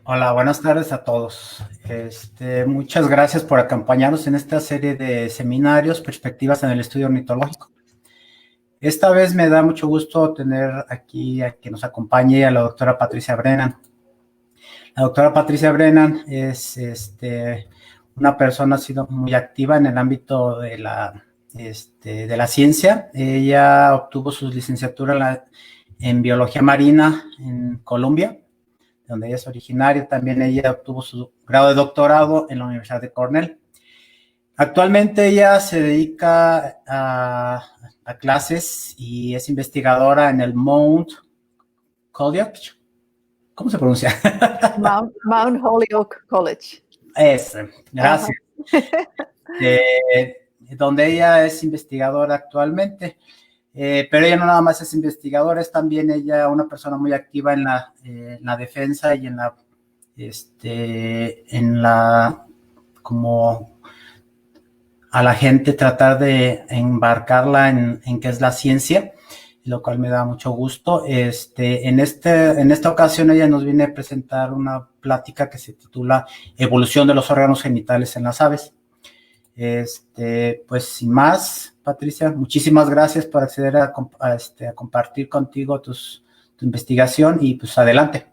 Hola, buenas tardes a todos. Muchas gracias por acompañarnos en esta serie de seminarios, perspectivas en el estudio ornitológico. Esta vez me da mucho gusto tener aquí a que nos acompañe a la doctora Patricia Brennan. La doctora Patricia Brennan es una persona ha sido muy activa en el ámbito de la ciencia. Ella obtuvo su licenciatura en biología marina en Colombia, donde ella es originaria. También ella obtuvo su grado de doctorado en la Universidad de Cornell. Actualmente ella se dedica a clases y es investigadora en el Mount Holyoke. ¿Cómo se pronuncia? Mount Holyoke College. Gracias. Donde ella es investigadora actualmente. Pero ella no nada más es investigadora, es también ella una persona muy activa en la defensa y en la, como a la gente tratar de embarcarla en qué es la ciencia, lo cual me da mucho gusto. En esta ocasión ella nos viene a presentar una plática que se titula Evolución de los órganos genitales en las aves. Pues sin más, Patricia, muchísimas gracias por acceder a compartir contigo tu investigación y pues adelante.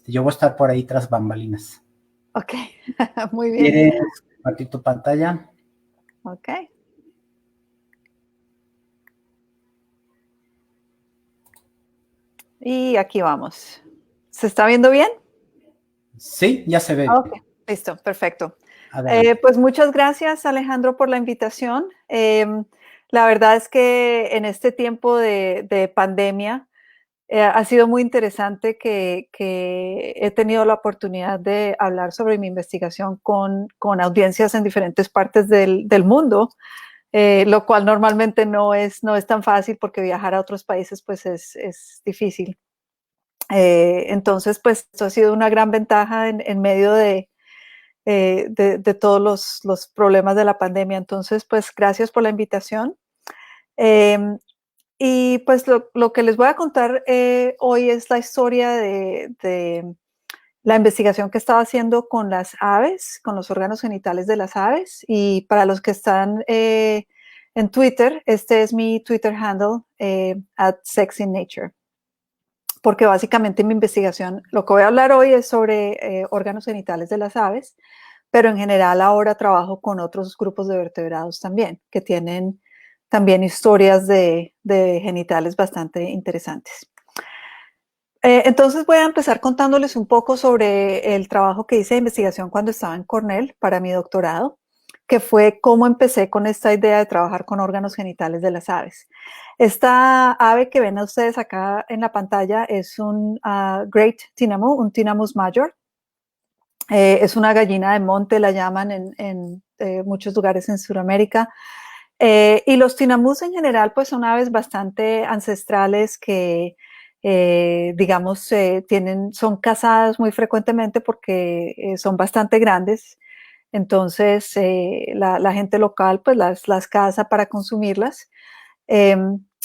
Yo voy a estar por ahí tras bambalinas. Ok, muy bien. ¿Quieres compartir tu pantalla? Ok. Y aquí vamos. ¿Se está viendo bien? Sí, ya se ve. Ok, listo, perfecto. Adelante. Pues muchas gracias, Alejandro, por la invitación. La verdad es que en este tiempo de pandemia ha sido muy interesante que he tenido la oportunidad de hablar sobre mi investigación con audiencias en diferentes partes del mundo, lo cual normalmente no es tan fácil porque viajar a otros países pues es difícil. Entonces, pues esto ha sido una gran ventaja en medio de todos los problemas de la pandemia. Entonces, pues gracias por la invitación. Y pues lo que les voy a contar hoy es la historia de la investigación que estaba haciendo con las aves, con los órganos genitales de las aves. Y para los que están en Twitter, este es mi Twitter handle, @sexinnature. Porque básicamente mi investigación, lo que voy a hablar hoy es sobre órganos genitales de las aves, pero en general ahora trabajo con otros grupos de vertebrados también, que tienen también historias de genitales bastante interesantes. Entonces voy a empezar contándoles un poco sobre el trabajo que hice de investigación cuando estaba en Cornell para mi doctorado, que fue cómo empecé con esta idea de trabajar con órganos genitales de las aves. Esta ave que ven ustedes acá en la pantalla es un Great Tinamou, un Tinamus major. Es una gallina de monte, la llaman en muchos lugares en Sudamérica. Y los tinamús en general pues son aves bastante ancestrales que digamos son cazadas muy frecuentemente porque son bastante grandes. Entonces la gente local pues las caza para consumirlas. Eh,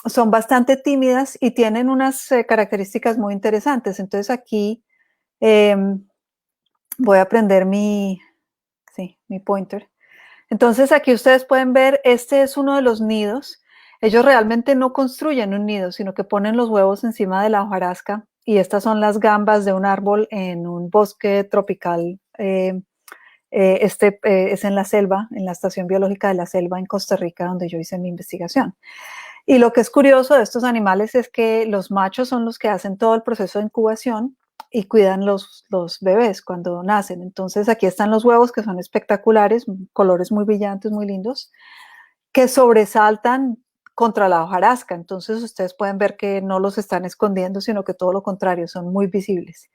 Son bastante tímidas y tienen unas características muy interesantes. Entonces aquí eh, voy a prender mi pointer. Entonces aquí ustedes pueden ver, este es uno de los nidos. Ellos realmente no construyen un nido, sino que ponen los huevos encima de la hojarasca y estas son las gambas de un árbol en un bosque tropical. Es en la selva, en la Estación Biológica de la Selva en Costa Rica, donde yo hice mi investigación. Y lo que es curioso de estos animales es que los machos son los que hacen todo el proceso de incubación y cuidan los bebés cuando nacen. Entonces aquí están los huevos que son espectaculares, colores muy brillantes, muy lindos, que sobresaltan contra la hojarasca. Entonces ustedes pueden ver que no los están escondiendo, sino que todo lo contrario, son muy visibles.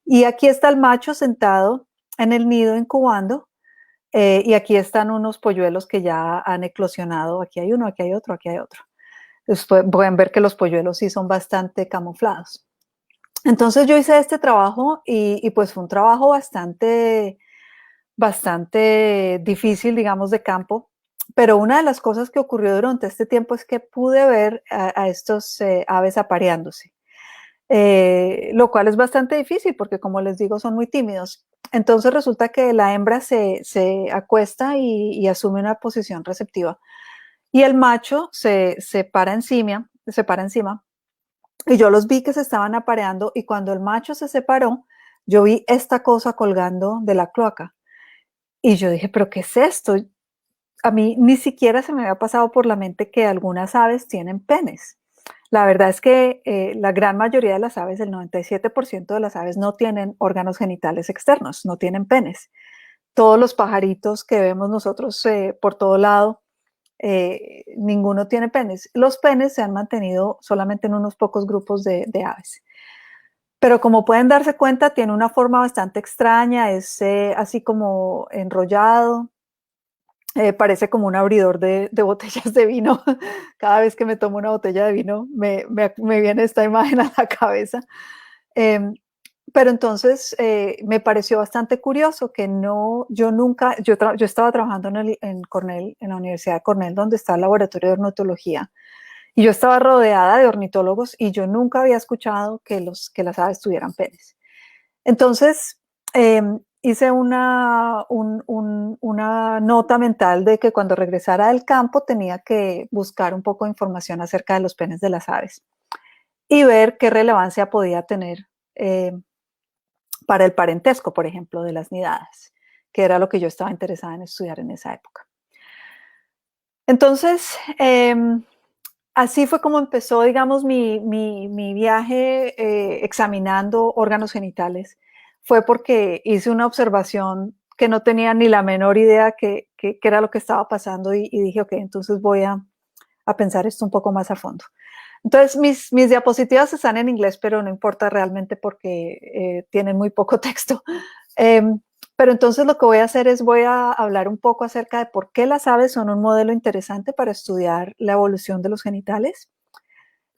Y aquí está el macho sentado en el nido incubando. Y aquí están unos polluelos que ya han eclosionado. Aquí hay uno, aquí hay otro, aquí hay otro. Después pueden ver que los polluelos sí son bastante camuflados. Entonces yo hice este trabajo y pues fue un trabajo bastante difícil, digamos, de campo. Pero una de las cosas que ocurrió durante este tiempo es que pude ver a estos aves apareándose. lo cual es bastante difícil porque, como les digo, son muy tímidos. Entonces resulta que la hembra se acuesta y asume una posición receptiva. Y el macho se para encima, y yo los vi que se estaban apareando, y cuando el macho se separó, yo vi esta cosa colgando de la cloaca. Y yo dije, ¿pero qué es esto? A mí ni siquiera se me había pasado por la mente que algunas aves tienen penes. La verdad es que la gran mayoría de las aves, el 97% de las aves, no tienen órganos genitales externos, no tienen penes. Todos los pajaritos que vemos nosotros por todo lado, ninguno tiene penes. Los penes se han mantenido solamente en unos pocos grupos de aves. Pero como pueden darse cuenta, tiene una forma bastante extraña, es así como enrollado, parece como un abridor de botellas de vino. Cada vez que me tomo una botella de vino me viene esta imagen a la cabeza. Pero entonces me pareció bastante curioso que yo estaba trabajando en Cornell, en la Universidad de Cornell, donde está el laboratorio de ornitología, y yo estaba rodeada de ornitólogos y yo nunca había escuchado que las aves tuvieran penes. Entonces, hice una nota mental de que cuando regresara del campo tenía que buscar un poco de información acerca de los penes de las aves y ver qué relevancia podía tener para el parentesco, por ejemplo, de las nidadas, que era lo que yo estaba interesada en estudiar en esa época. Entonces, así fue como empezó, digamos, mi viaje examinando órganos genitales. Fue porque hice una observación que no tenía ni la menor idea que era lo que estaba pasando, y dije, ok, entonces voy a pensar esto un poco más a fondo. Entonces, mis diapositivas están en inglés, pero no importa realmente porque tienen muy poco texto. Pero entonces lo que voy a hacer es voy a hablar un poco acerca de por qué las aves son un modelo interesante para estudiar la evolución de los genitales.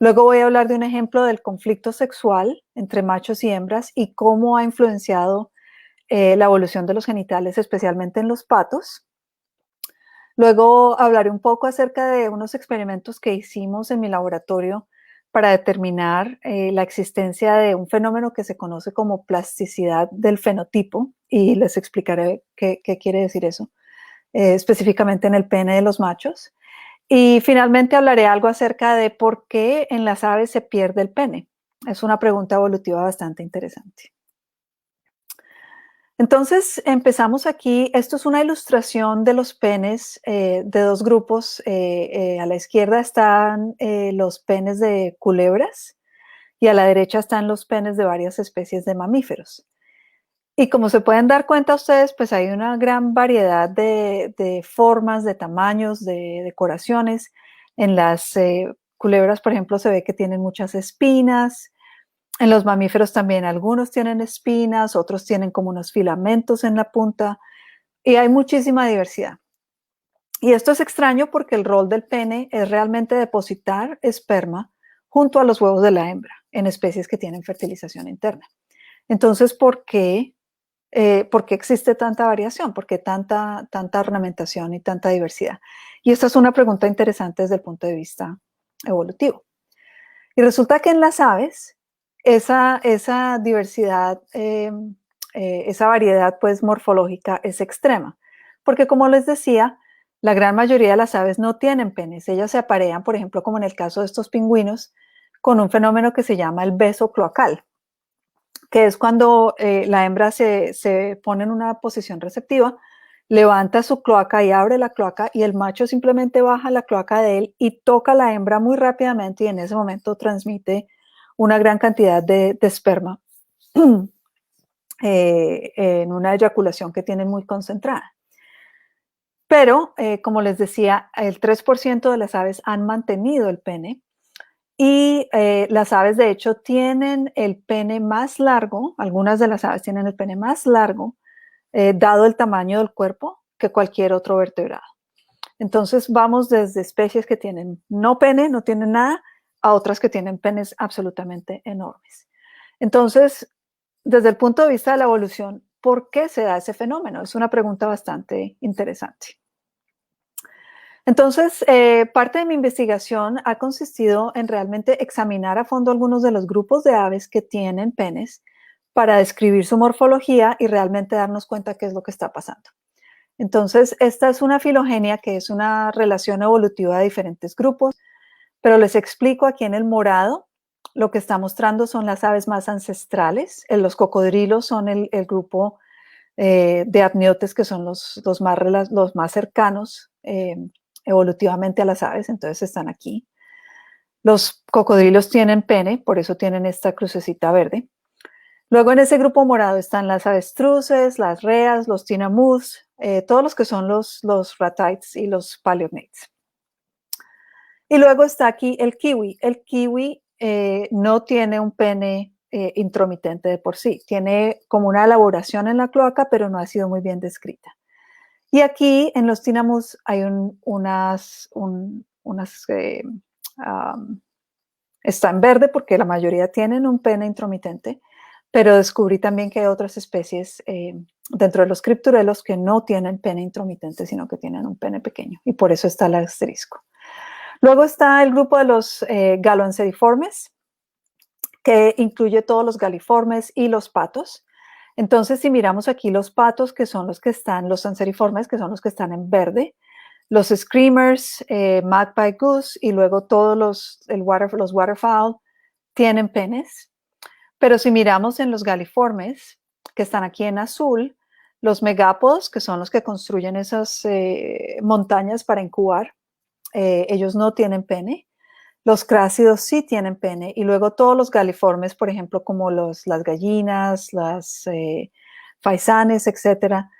Luego voy a hablar de un ejemplo del conflicto sexual entre machos y hembras y cómo ha influenciado la evolución de los genitales, especialmente en los patos. Luego hablaré un poco acerca de unos experimentos que hicimos en mi laboratorio para determinar la existencia de un fenómeno que se conoce como plasticidad del fenotipo, y les explicaré qué quiere decir eso, específicamente en el pene de los machos. Y finalmente hablaré algo acerca de por qué en las aves se pierde el pene. Es una pregunta evolutiva bastante interesante. Entonces empezamos aquí. Esto es una ilustración de los penes de dos grupos. A la izquierda están los penes de culebras y a la derecha están los penes de varias especies de mamíferos. Y como se pueden dar cuenta ustedes, pues hay una gran variedad de formas, de tamaños, de decoraciones. En las culebras, por ejemplo, se ve que tienen muchas espinas. En los mamíferos también algunos tienen espinas, otros tienen como unos filamentos en la punta, y hay muchísima diversidad. Y esto es extraño porque el rol del pene es realmente depositar esperma junto a los huevos de la hembra en especies que tienen fertilización interna. Entonces, ¿por qué existe tanta variación? ¿Por qué tanta ornamentación y tanta diversidad? Y esta es una pregunta interesante desde el punto de vista evolutivo. Y resulta que en las aves, esa diversidad, esa variedad pues morfológica es extrema, porque como les decía, la gran mayoría de las aves no tienen penes. Ellas se aparean, por ejemplo, como en el caso de estos pingüinos, con un fenómeno que se llama el beso cloacal, que es cuando la hembra se pone en una posición receptiva, levanta su cloaca y abre la cloaca, y el macho simplemente baja la cloaca de él y toca a la hembra muy rápidamente, y en ese momento transmite una gran cantidad de esperma en una eyaculación que tienen muy concentrada. Pero, como les decía, el 3% de las aves han mantenido el pene, y las aves de hecho tienen el pene más largo. Algunas de las aves tienen el pene más largo, dado el tamaño del cuerpo, que cualquier otro vertebrado. Entonces vamos desde especies que tienen no pene, no tienen nada, a otras que tienen penes absolutamente enormes. Entonces, desde el punto de vista de la evolución, ¿por qué se da ese fenómeno? Es una pregunta bastante interesante. Entonces, parte de mi investigación ha consistido en realmente examinar a fondo algunos de los grupos de aves que tienen penes para describir su morfología y realmente darnos cuenta qué es lo que está pasando. Entonces, esta es una filogenia, que es una relación evolutiva de diferentes grupos, pero les explico aquí en el morado. Lo que está mostrando son las aves más ancestrales. Los cocodrilos son el grupo de apniotes, que son los más cercanos evolutivamente a las aves, entonces están aquí. Los cocodrilos tienen pene, por eso tienen esta crucecita verde. Luego en ese grupo morado están las avestruces, las reas, los tinamús, todos los que son los ratites y los paleognates. Y luego está aquí el kiwi. El kiwi no tiene un pene intromitente de por sí. Tiene como una elaboración en la cloaca, pero no ha sido muy bien descrita. Y aquí en los tinamús hay está en verde porque la mayoría tienen un pene intromitente, pero descubrí también que hay otras especies dentro de los cripturelos que no tienen pene intromitente, sino que tienen un pene pequeño, y por eso está el asterisco. Luego está el grupo de los galoanceriformes, que incluye todos los galiformes y los patos. Entonces, si miramos aquí los patos, que son los anseriformes, que son los que están en verde, los screamers, magpie goose, y luego todos los waterfowl tienen penes. Pero si miramos en los galiformes, que están aquí en azul, los megápodos, que son los que construyen esas montañas para incubar, ellos no tienen pene. Los crácidos sí tienen pene, y luego todos los galiformes, por ejemplo, como las gallinas, las faisanes, etcétera,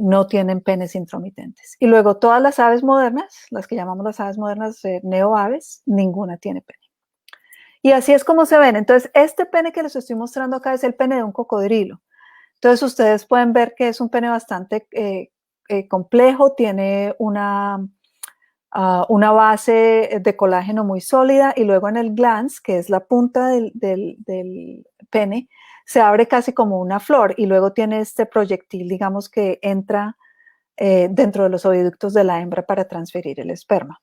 no tienen penes intromitentes. Y luego todas las aves modernas, las que llamamos las aves modernas neoaves, ninguna tiene pene. Y así es como se ven. Entonces, este pene que les estoy mostrando acá es el pene de un cocodrilo. Entonces, ustedes pueden ver que es un pene bastante complejo, tiene una base de colágeno muy sólida, y luego en el glans, que es la punta del pene, se abre casi como una flor, y luego tiene este proyectil, digamos, que entra dentro de los oviductos de la hembra para transferir el esperma.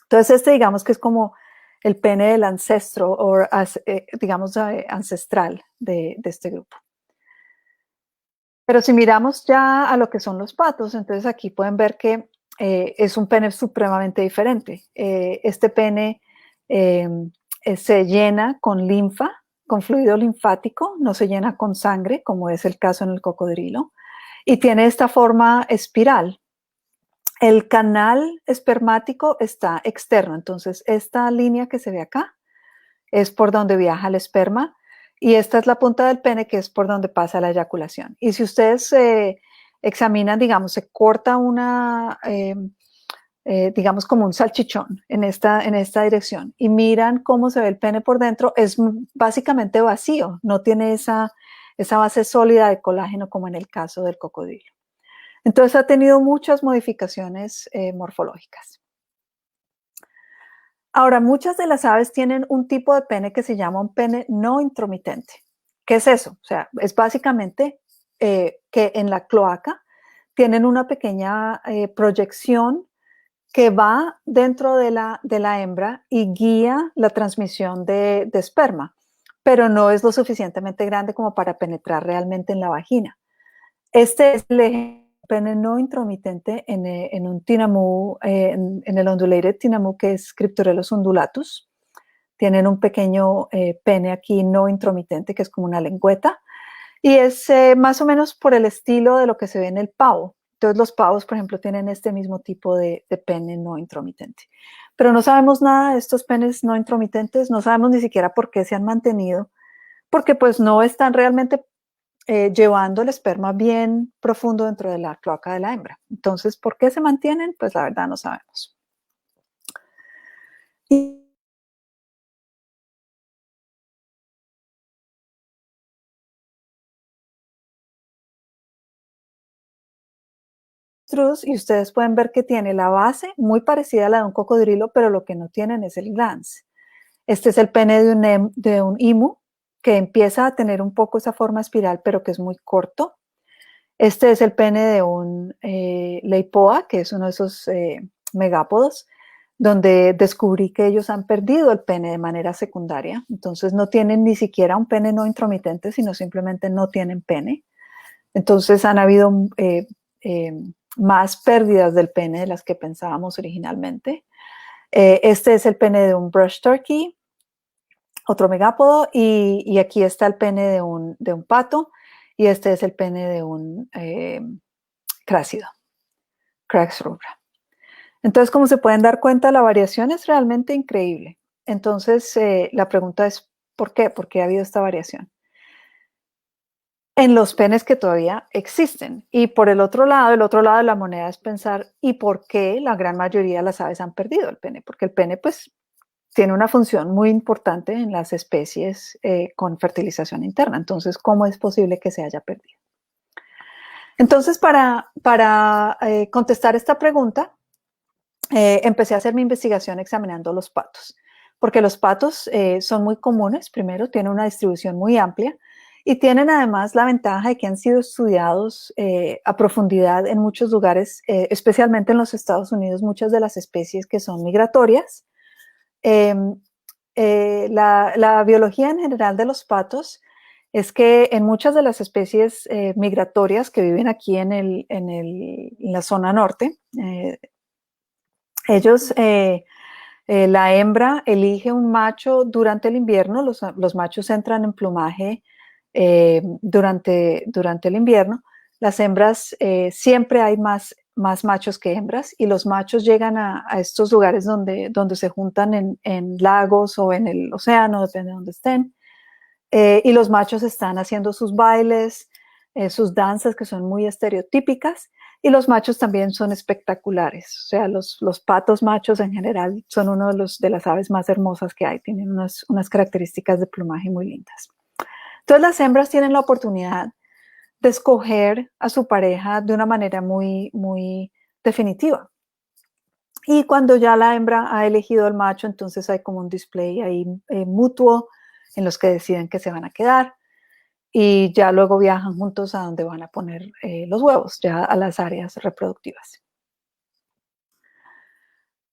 Entonces digamos que es como el pene del ancestro, o digamos ancestral de este grupo. Pero si miramos ya a lo que son los patos, entonces aquí pueden ver que es un pene supremamente diferente. Este pene se llena con linfa, con fluido linfático, no se llena con sangre, como es el caso en el cocodrilo, y tiene esta forma espiral. El canal espermático está externo, entonces esta línea que se ve acá es por donde viaja el esperma, y esta es la punta del pene, que es por donde pasa la eyaculación. Y si ustedes examinan, digamos, se corta digamos, como un salchichón en esta dirección, y miran cómo se ve el pene por dentro, es básicamente vacío, no tiene esa base sólida de colágeno como en el caso del cocodrilo. Entonces ha tenido muchas modificaciones morfológicas. Ahora, muchas de las aves tienen un tipo de pene que se llama un pene no intromitente. ¿Qué es eso? O sea, es básicamente que en la cloaca tienen una pequeña proyección que va dentro de la hembra y guía la transmisión de esperma, pero no es lo suficientemente grande como para penetrar realmente en la vagina. Este es el pene no intromitente en un tinamú, en el undulated tinamú, que es Crypturellus undulatus. Tienen un pequeño pene aquí no intromitente, que es como una lengüeta, y es más o menos por el estilo de lo que se ve en el pavo. Entonces los pavos, por ejemplo, tienen este mismo tipo de pene no intromitente. Pero no sabemos nada de estos penes no intromitentes, no sabemos ni siquiera por qué se han mantenido, porque pues no están realmente llevando el esperma bien profundo dentro de la cloaca de la hembra. Entonces, ¿por qué se mantienen? Pues la verdad no sabemos. Y ustedes pueden ver que tiene la base muy parecida a la de un cocodrilo, pero lo que no tienen es el glans. Este es el pene de un imu, que empieza a tener un poco esa forma espiral, pero que es muy corto. Este es el pene de un leipoa, que es uno de esos megápodos, donde descubrí que ellos han perdido el pene de manera secundaria. Entonces no tienen ni siquiera un pene no intromitente, sino simplemente no tienen pene. Entonces han habido más pérdidas del pene de las que pensábamos originalmente. Este es el pene de un brush turkey, otro megápodo, y aquí está el pene de un pato, y este es el pene de un crácido, Crax rubra. Entonces, como se pueden dar cuenta, la variación es realmente increíble. Entonces, la pregunta es, ¿por qué? ¿Por qué ha habido esta variación? En los penes que todavía existen. Y por el otro lado de la moneda es pensar, ¿y por qué la gran mayoría de las aves han perdido el pene? Porque el pene, pues, tiene una función muy importante en las especies con fertilización interna. Entonces, ¿cómo es posible que se haya perdido? Entonces, para contestar esta pregunta, empecé a hacer mi investigación examinando los patos, porque los patos son muy comunes, primero, tienen una distribución muy amplia y tienen además la ventaja de que han sido estudiados a profundidad en muchos lugares, especialmente en los Estados Unidos, muchas de las especies que son migratorias. La biología en general de los patos es que en muchas de las especies migratorias que viven aquí en la zona norte, ellos, la hembra elige un macho durante el invierno, los machos entran en plumaje durante el invierno, las hembras, siempre hay más machos que hembras y los machos llegan a estos lugares donde se juntan en lagos o en el océano, depende de donde estén, y los machos están haciendo sus bailes, sus danzas que son muy estereotípicas, y los machos también son espectaculares. O sea, los patos machos en general son uno de las aves más hermosas que hay, tienen unas características de plumaje muy lindas. Entonces las hembras tienen la oportunidad de escoger a su pareja de una manera muy, muy definitiva. Y cuando ya la hembra ha elegido al macho, entonces hay como un display ahí mutuo en los que deciden que se van a quedar y ya luego viajan juntos a donde van a poner los huevos, ya a las áreas reproductivas.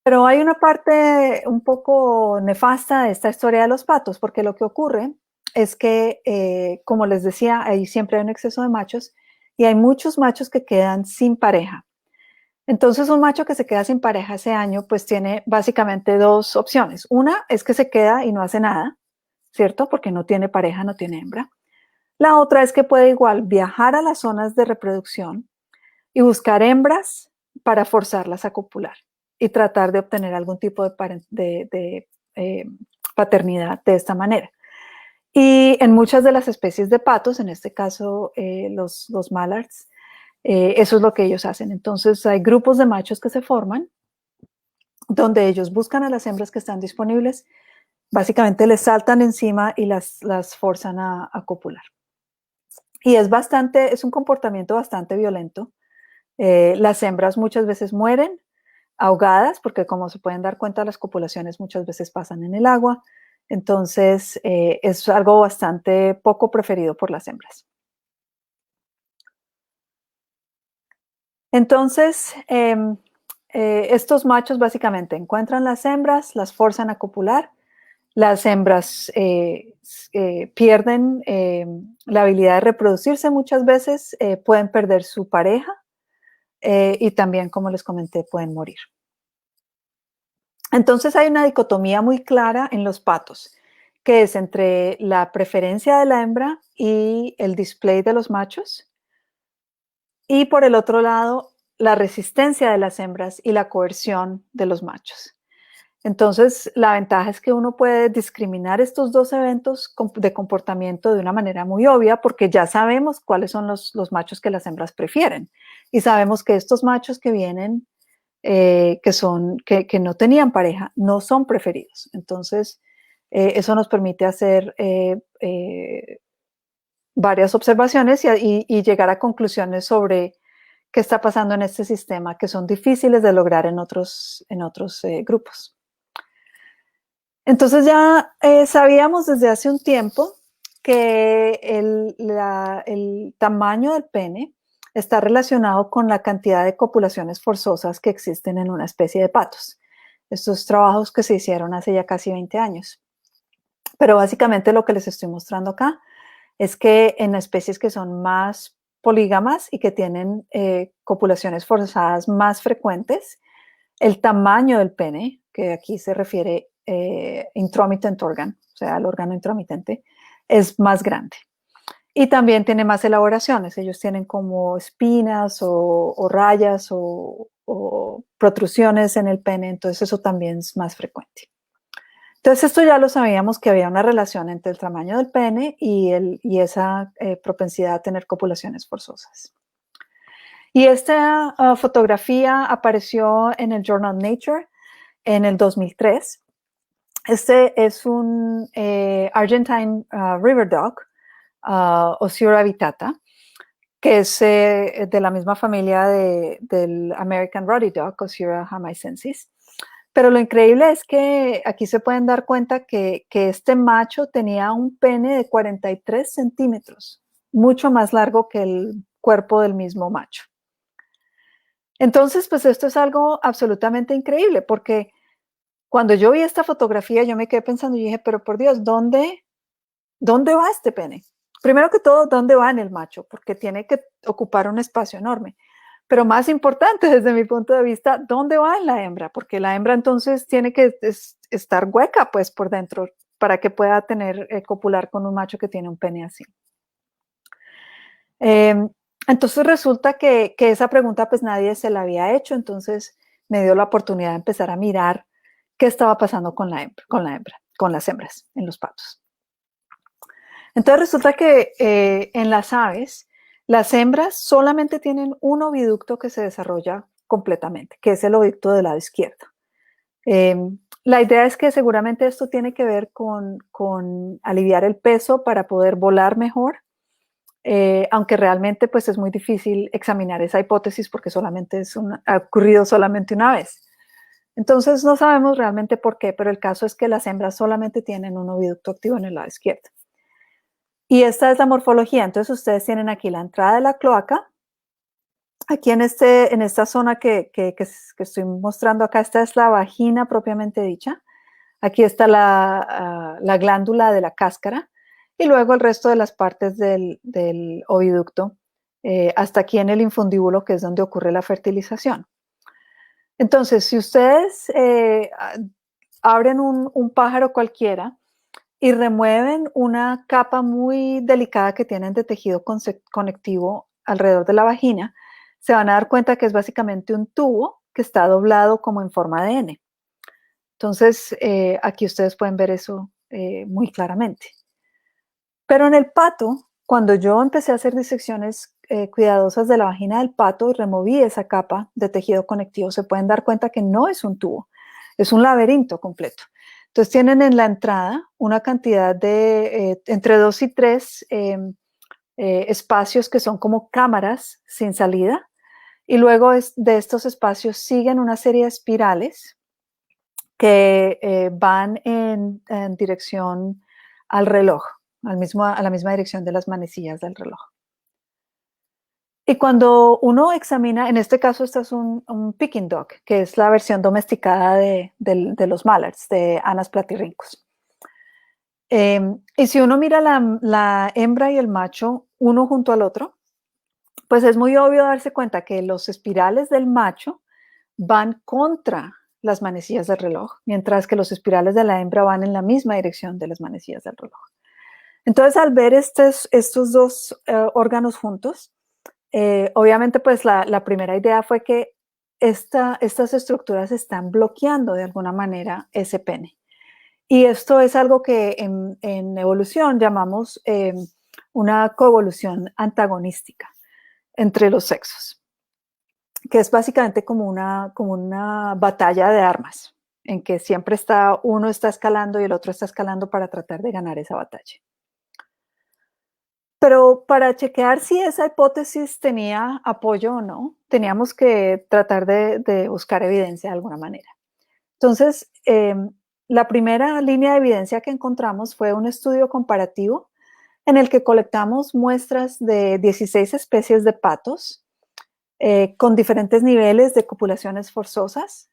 Pero hay una parte un poco nefasta de esta historia de los patos, porque lo que ocurre es que, como les decía, ahí siempre hay un exceso de machos y hay muchos machos que quedan sin pareja. Entonces, un macho que se queda sin pareja ese año, pues tiene básicamente dos opciones. Una es que se queda y no hace nada, ¿cierto? Porque no tiene pareja, no tiene hembra. La otra es que puede igual viajar a las zonas de reproducción y buscar hembras para forzarlas a copular y tratar de obtener algún tipo de paternidad de esta manera. Y en muchas de las especies de patos, en este caso los mallards, eso es lo que ellos hacen. Entonces hay grupos de machos que se forman donde ellos buscan a las hembras que están disponibles, básicamente les saltan encima y las forzan a copular. Y es un comportamiento bastante violento. Las hembras muchas veces mueren ahogadas, porque como se pueden dar cuenta, las copulaciones muchas veces pasan en el agua. Entonces, es algo bastante poco preferido por las hembras. Entonces, estos machos básicamente encuentran las hembras, las forzan a copular. Las hembras pierden la habilidad de reproducirse muchas veces, pueden perder su pareja y también, como les comenté, pueden morir. Entonces hay una dicotomía muy clara en los patos, que es entre la preferencia de la hembra y el display de los machos, y por el otro lado, la resistencia de las hembras y la coerción de los machos. Entonces, la ventaja es que uno puede discriminar estos dos eventos de comportamiento de una manera muy obvia, porque ya sabemos cuáles son los machos que las hembras prefieren. Y sabemos que estos machos que vienen, que no tenían pareja, no son preferidos. Entonces, eso nos permite hacer varias observaciones y llegar a conclusiones sobre qué está pasando en este sistema, que son difíciles de lograr en otros grupos. Entonces ya sabíamos desde hace un tiempo que el tamaño del pene está relacionado con la cantidad de copulaciones forzosas que existen en una especie de patos. Estos trabajos que se hicieron hace ya casi 20 años. Pero básicamente lo que les estoy mostrando acá es que en especies que son más polígamas y que tienen copulaciones forzadas más frecuentes, el tamaño del pene, que aquí se refiere intromittent organ, o sea, el órgano intromitente, es más grande. Y también tiene más elaboraciones. Ellos tienen como espinas o rayas o protrusiones en el pene, entonces eso también es más frecuente. Entonces esto ya lo sabíamos, que había una relación entre el tamaño del pene y esa propensidad a tener copulaciones forzosas. Y esta fotografía apareció en el Journal Nature en el 2003. Este es un Argentine river dog, Osira vitata, que es de la misma familia del American Ruddy Dog, Osira jamaicensis. Pero lo increíble es que aquí se pueden dar cuenta que este macho tenía un pene de 43 centímetros, mucho más largo que el cuerpo del mismo macho. Entonces, pues esto es algo absolutamente increíble, porque cuando yo vi esta fotografía, yo me quedé pensando y dije, pero por Dios, ¿dónde va este pene? Primero que todo, ¿dónde va en el macho? Porque tiene que ocupar un espacio enorme. Pero más importante desde mi punto de vista, ¿dónde va en la hembra? Porque la hembra entonces tiene que estar hueca pues por dentro para que pueda tener, copular con un macho que tiene un pene así. Entonces resulta que esa pregunta pues nadie se la había hecho, entonces me dio la oportunidad de empezar a mirar qué estaba pasando con las hembras en los patos. Entonces resulta que en las aves, las hembras solamente tienen un oviducto que se desarrolla completamente, que es el oviducto del lado izquierdo. La idea es que seguramente esto tiene que ver con aliviar el peso para poder volar mejor, aunque realmente pues es muy difícil examinar esa hipótesis porque ha ocurrido solamente una vez. Entonces no sabemos realmente por qué, pero el caso es que las hembras solamente tienen un oviducto activo en el lado izquierdo. Y esta es la morfología. Entonces ustedes tienen aquí la entrada de la cloaca. Aquí en esta zona que estoy mostrando acá, esta es la vagina propiamente dicha. Aquí está la glándula de la cáscara y luego el resto de las partes del oviducto, hasta aquí en el infundíbulo, que es donde ocurre la fertilización. Entonces, si ustedes abren un pájaro cualquiera y remueven una capa muy delicada que tienen de tejido conectivo alrededor de la vagina, se van a dar cuenta que es básicamente un tubo que está doblado como en forma de N. Entonces, aquí ustedes pueden ver eso muy claramente. Pero en el pato, cuando yo empecé a hacer disecciones cuidadosas de la vagina del pato y removí esa capa de tejido conectivo, se pueden dar cuenta que no es un tubo, es un laberinto completo. Entonces tienen en la entrada una cantidad de entre 2 y 3 espacios que son como cámaras sin salida, y luego de estos espacios siguen una serie de espirales que van en dirección al reloj, a la misma dirección de las manecillas del reloj. Y cuando uno examina, en este caso este es un Peking Dog, que es la versión domesticada de los mallards, de Anas platirhynchus. Y si uno mira la hembra y el macho uno junto al otro, pues es muy obvio darse cuenta que los espirales del macho van contra las manecillas del reloj, mientras que los espirales de la hembra van en la misma dirección de las manecillas del reloj. Entonces, al ver estos dos órganos juntos, obviamente pues la primera idea fue que estas estructuras están bloqueando de alguna manera ese pene. Y esto es algo que en evolución llamamos una coevolución antagonística entre los sexos, que es básicamente como una batalla de armas, en que siempre uno está escalando y el otro está escalando para tratar de ganar esa batalla. Pero para chequear si esa hipótesis tenía apoyo o no, teníamos que tratar de buscar evidencia de alguna manera. Entonces, la primera línea de evidencia que encontramos fue un estudio comparativo en el que colectamos muestras de 16 especies de patos con diferentes niveles de copulaciones forzosas,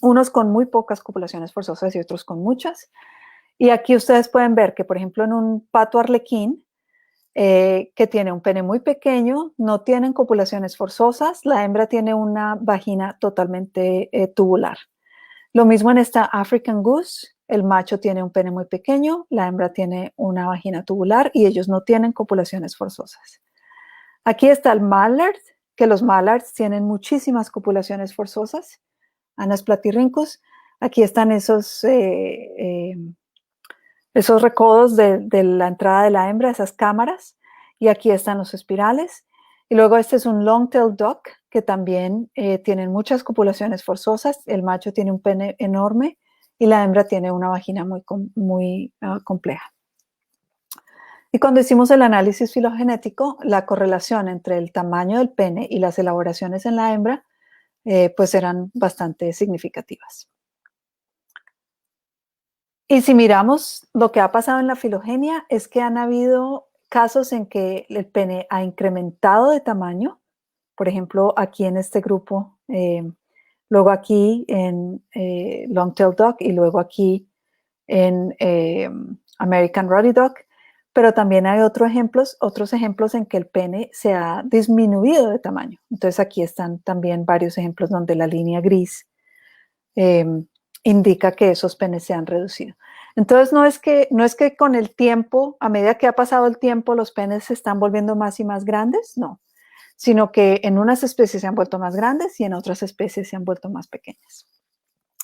unos con muy pocas copulaciones forzosas y otros con muchas. Y aquí ustedes pueden ver que, por ejemplo, en un pato arlequín, que tiene un pene muy pequeño, no tienen copulaciones forzosas, la hembra tiene una vagina totalmente tubular. Lo mismo en esta African Goose, el macho tiene un pene muy pequeño, la hembra tiene una vagina tubular y ellos no tienen copulaciones forzosas. Aquí está el mallard, que los mallards tienen muchísimas copulaciones forzosas, Anas platirhynchus. Aquí están esos recodos de la entrada de la hembra, esas cámaras, y aquí están los espirales. Y luego este es un long-tailed duck, que también tienen muchas copulaciones forzosas. El macho tiene un pene enorme y la hembra tiene una vagina muy compleja. Y cuando hicimos el análisis filogenético, la correlación entre el tamaño del pene y las elaboraciones en la hembra, pues eran bastante significativas. Y si miramos lo que ha pasado en la filogenia, es que han habido casos en que el pene ha incrementado de tamaño, por ejemplo, aquí en este grupo, luego aquí en Long-tailed Duck y luego aquí en American Ruddy Duck, pero también hay otros ejemplos en que el pene se ha disminuido de tamaño. Entonces aquí están también varios ejemplos donde la línea gris indica que esos penes se han reducido. Entonces no es que con el tiempo, a medida que ha pasado el tiempo, los penes se están volviendo más y más grandes, no, sino que en unas especies se han vuelto más grandes y en otras especies se han vuelto más pequeñas.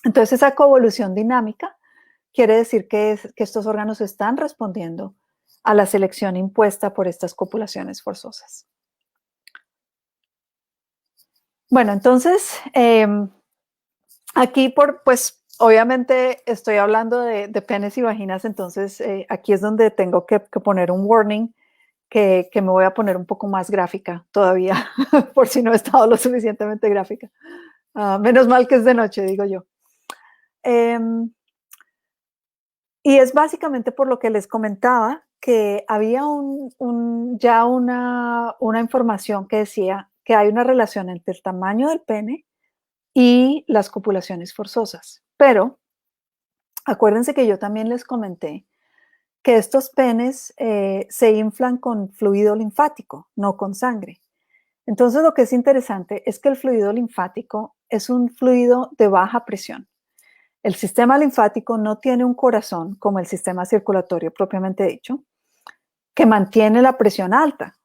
Entonces esa coevolución dinámica quiere decir que estos órganos están respondiendo a la selección impuesta por estas copulaciones forzosas. Bueno, entonces, aquí pues obviamente estoy hablando de penes y vaginas, entonces aquí es donde tengo que poner un warning que me voy a poner un poco más gráfica todavía, por si no he estado lo suficientemente gráfica. Menos mal que es de noche, digo yo. Y es básicamente por lo que les comentaba que había ya una información que decía que hay una relación entre el tamaño del pene y las copulaciones forzosas. Pero acuérdense que yo también les comenté que estos penes se inflan con fluido linfático, no con sangre. Entonces lo que es interesante es que el fluido linfático es un fluido de baja presión. El sistema linfático no tiene un corazón como el sistema circulatorio propiamente dicho, que mantiene la presión alta.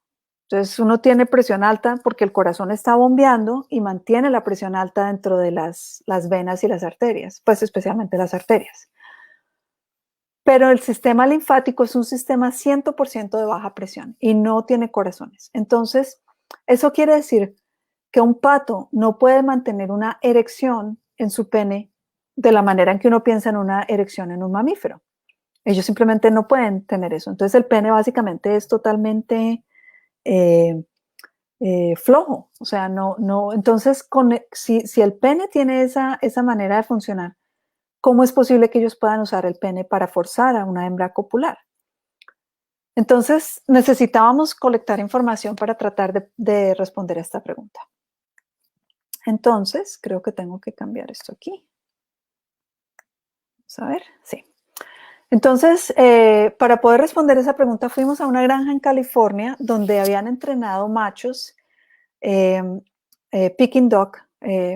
Entonces uno tiene presión alta porque el corazón está bombeando y mantiene la presión alta dentro de las venas y las arterias, pues especialmente las arterias. Pero el sistema linfático es un sistema 100% de baja presión y no tiene corazones. Entonces, eso quiere decir que un pato no puede mantener una erección en su pene de la manera en que uno piensa en una erección en un mamífero. Ellos simplemente no pueden tener eso. Entonces el pene básicamente es totalmente flojo. O sea, no. Entonces, si el pene tiene esa manera de funcionar, ¿cómo es posible que ellos puedan usar el pene para forzar a una hembra a copular? Entonces necesitábamos colectar información para tratar de responder a esta pregunta. Entonces, creo que tengo que cambiar esto aquí. Vamos a ver, sí. Entonces, para poder responder esa pregunta, fuimos a una granja en California donde habían entrenado machos, Peking duck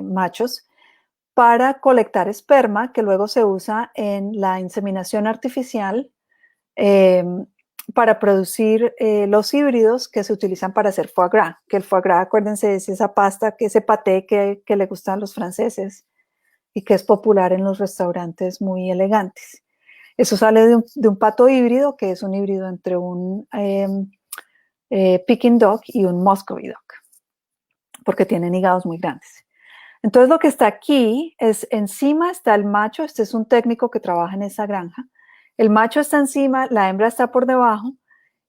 machos, para colectar esperma que luego se usa en la inseminación artificial para producir los híbridos que se utilizan para hacer foie gras, que el foie gras, acuérdense, es esa pasta, ese paté que le gustan a los franceses y que es popular en los restaurantes muy elegantes. Eso sale de un pato híbrido, que es un híbrido entre un Peking duck y un Muscovy duck, porque tienen hígados muy grandes. Entonces lo que está aquí es, encima está el macho, este es un técnico que trabaja en esa granja, el macho está encima, la hembra está por debajo,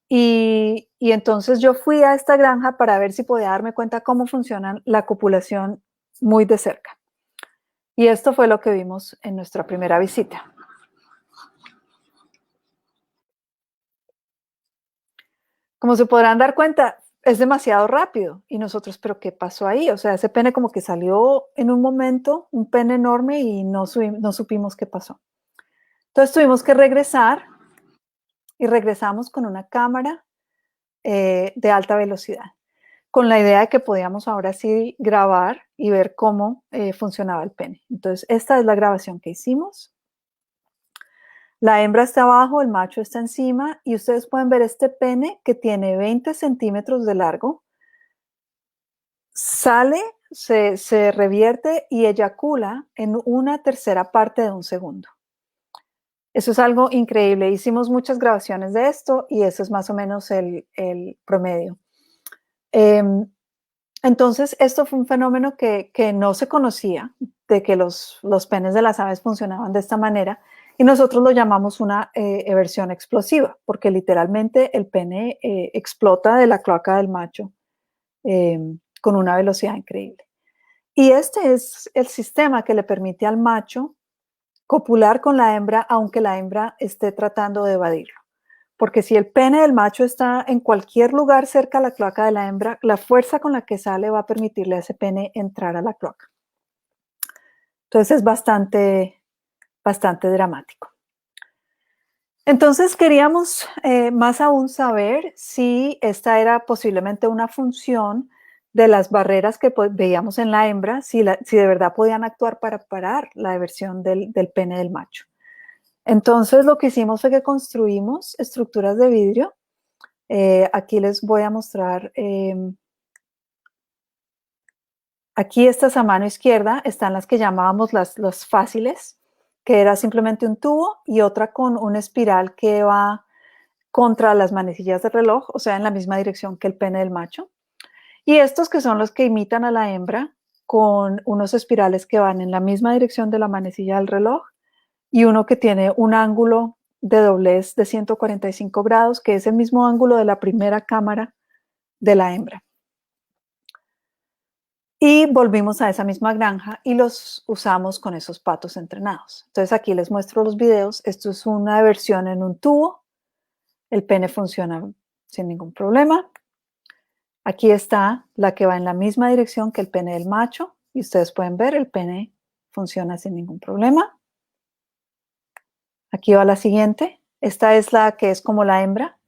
y entonces yo fui a esta granja para ver si podía darme cuenta cómo funciona la copulación muy de cerca. Y esto fue lo que vimos en nuestra primera visita. Como se podrán dar cuenta, es demasiado rápido. Y nosotros, ¿pero qué pasó ahí? O sea, ese pene como que salió en un momento, un pene enorme, y no supimos qué pasó. Entonces tuvimos que regresar, y regresamos con una cámara de alta velocidad, con la idea de que podíamos ahora sí grabar y ver cómo funcionaba el pene. Entonces, esta es la grabación que hicimos. La hembra está abajo, el macho está encima, y ustedes pueden ver este pene que tiene 20 centímetros de largo. Sale, se revierte y eyacula en una tercera parte de un segundo. Eso es algo increíble. Hicimos muchas grabaciones de esto y eso es más o menos el promedio. Entonces, esto fue un fenómeno que no se conocía, de que los penes de las aves funcionaban de esta manera, y nosotros lo llamamos una eversión explosiva, porque literalmente el pene explota de la cloaca del macho con una velocidad increíble. Y este es el sistema que le permite al macho copular con la hembra, aunque la hembra esté tratando de evadirlo. Porque si el pene del macho está en cualquier lugar cerca de la cloaca de la hembra, la fuerza con la que sale va a permitirle a ese pene entrar a la cloaca. Entonces es bastante dramático. Entonces queríamos más aún saber si esta era posiblemente una función de las barreras que veíamos en la hembra, si de verdad podían actuar para parar la eversión del pene del macho. Entonces lo que hicimos fue que construimos estructuras de vidrio. Aquí les voy a mostrar, aquí estas a mano izquierda están las que llamábamos las fáciles, que era simplemente un tubo y otra con una espiral que va contra las manecillas del reloj, o sea, en la misma dirección que el pene del macho. Y estos que son los que imitan a la hembra, con unos espirales que van en la misma dirección de la manecilla del reloj, y uno que tiene un ángulo de doblez de 145 grados, que es el mismo ángulo de la primera cámara de la hembra. Y volvimos a esa misma granja y los usamos con esos patos entrenados. Entonces aquí les muestro los videos. Esto es una versión en un tubo. El pene funciona sin ningún problema. Aquí está la que va en la misma dirección que el pene del macho. Y ustedes pueden ver, el pene funciona sin ningún problema. Aquí va la siguiente. Esta es la que es como la hembra.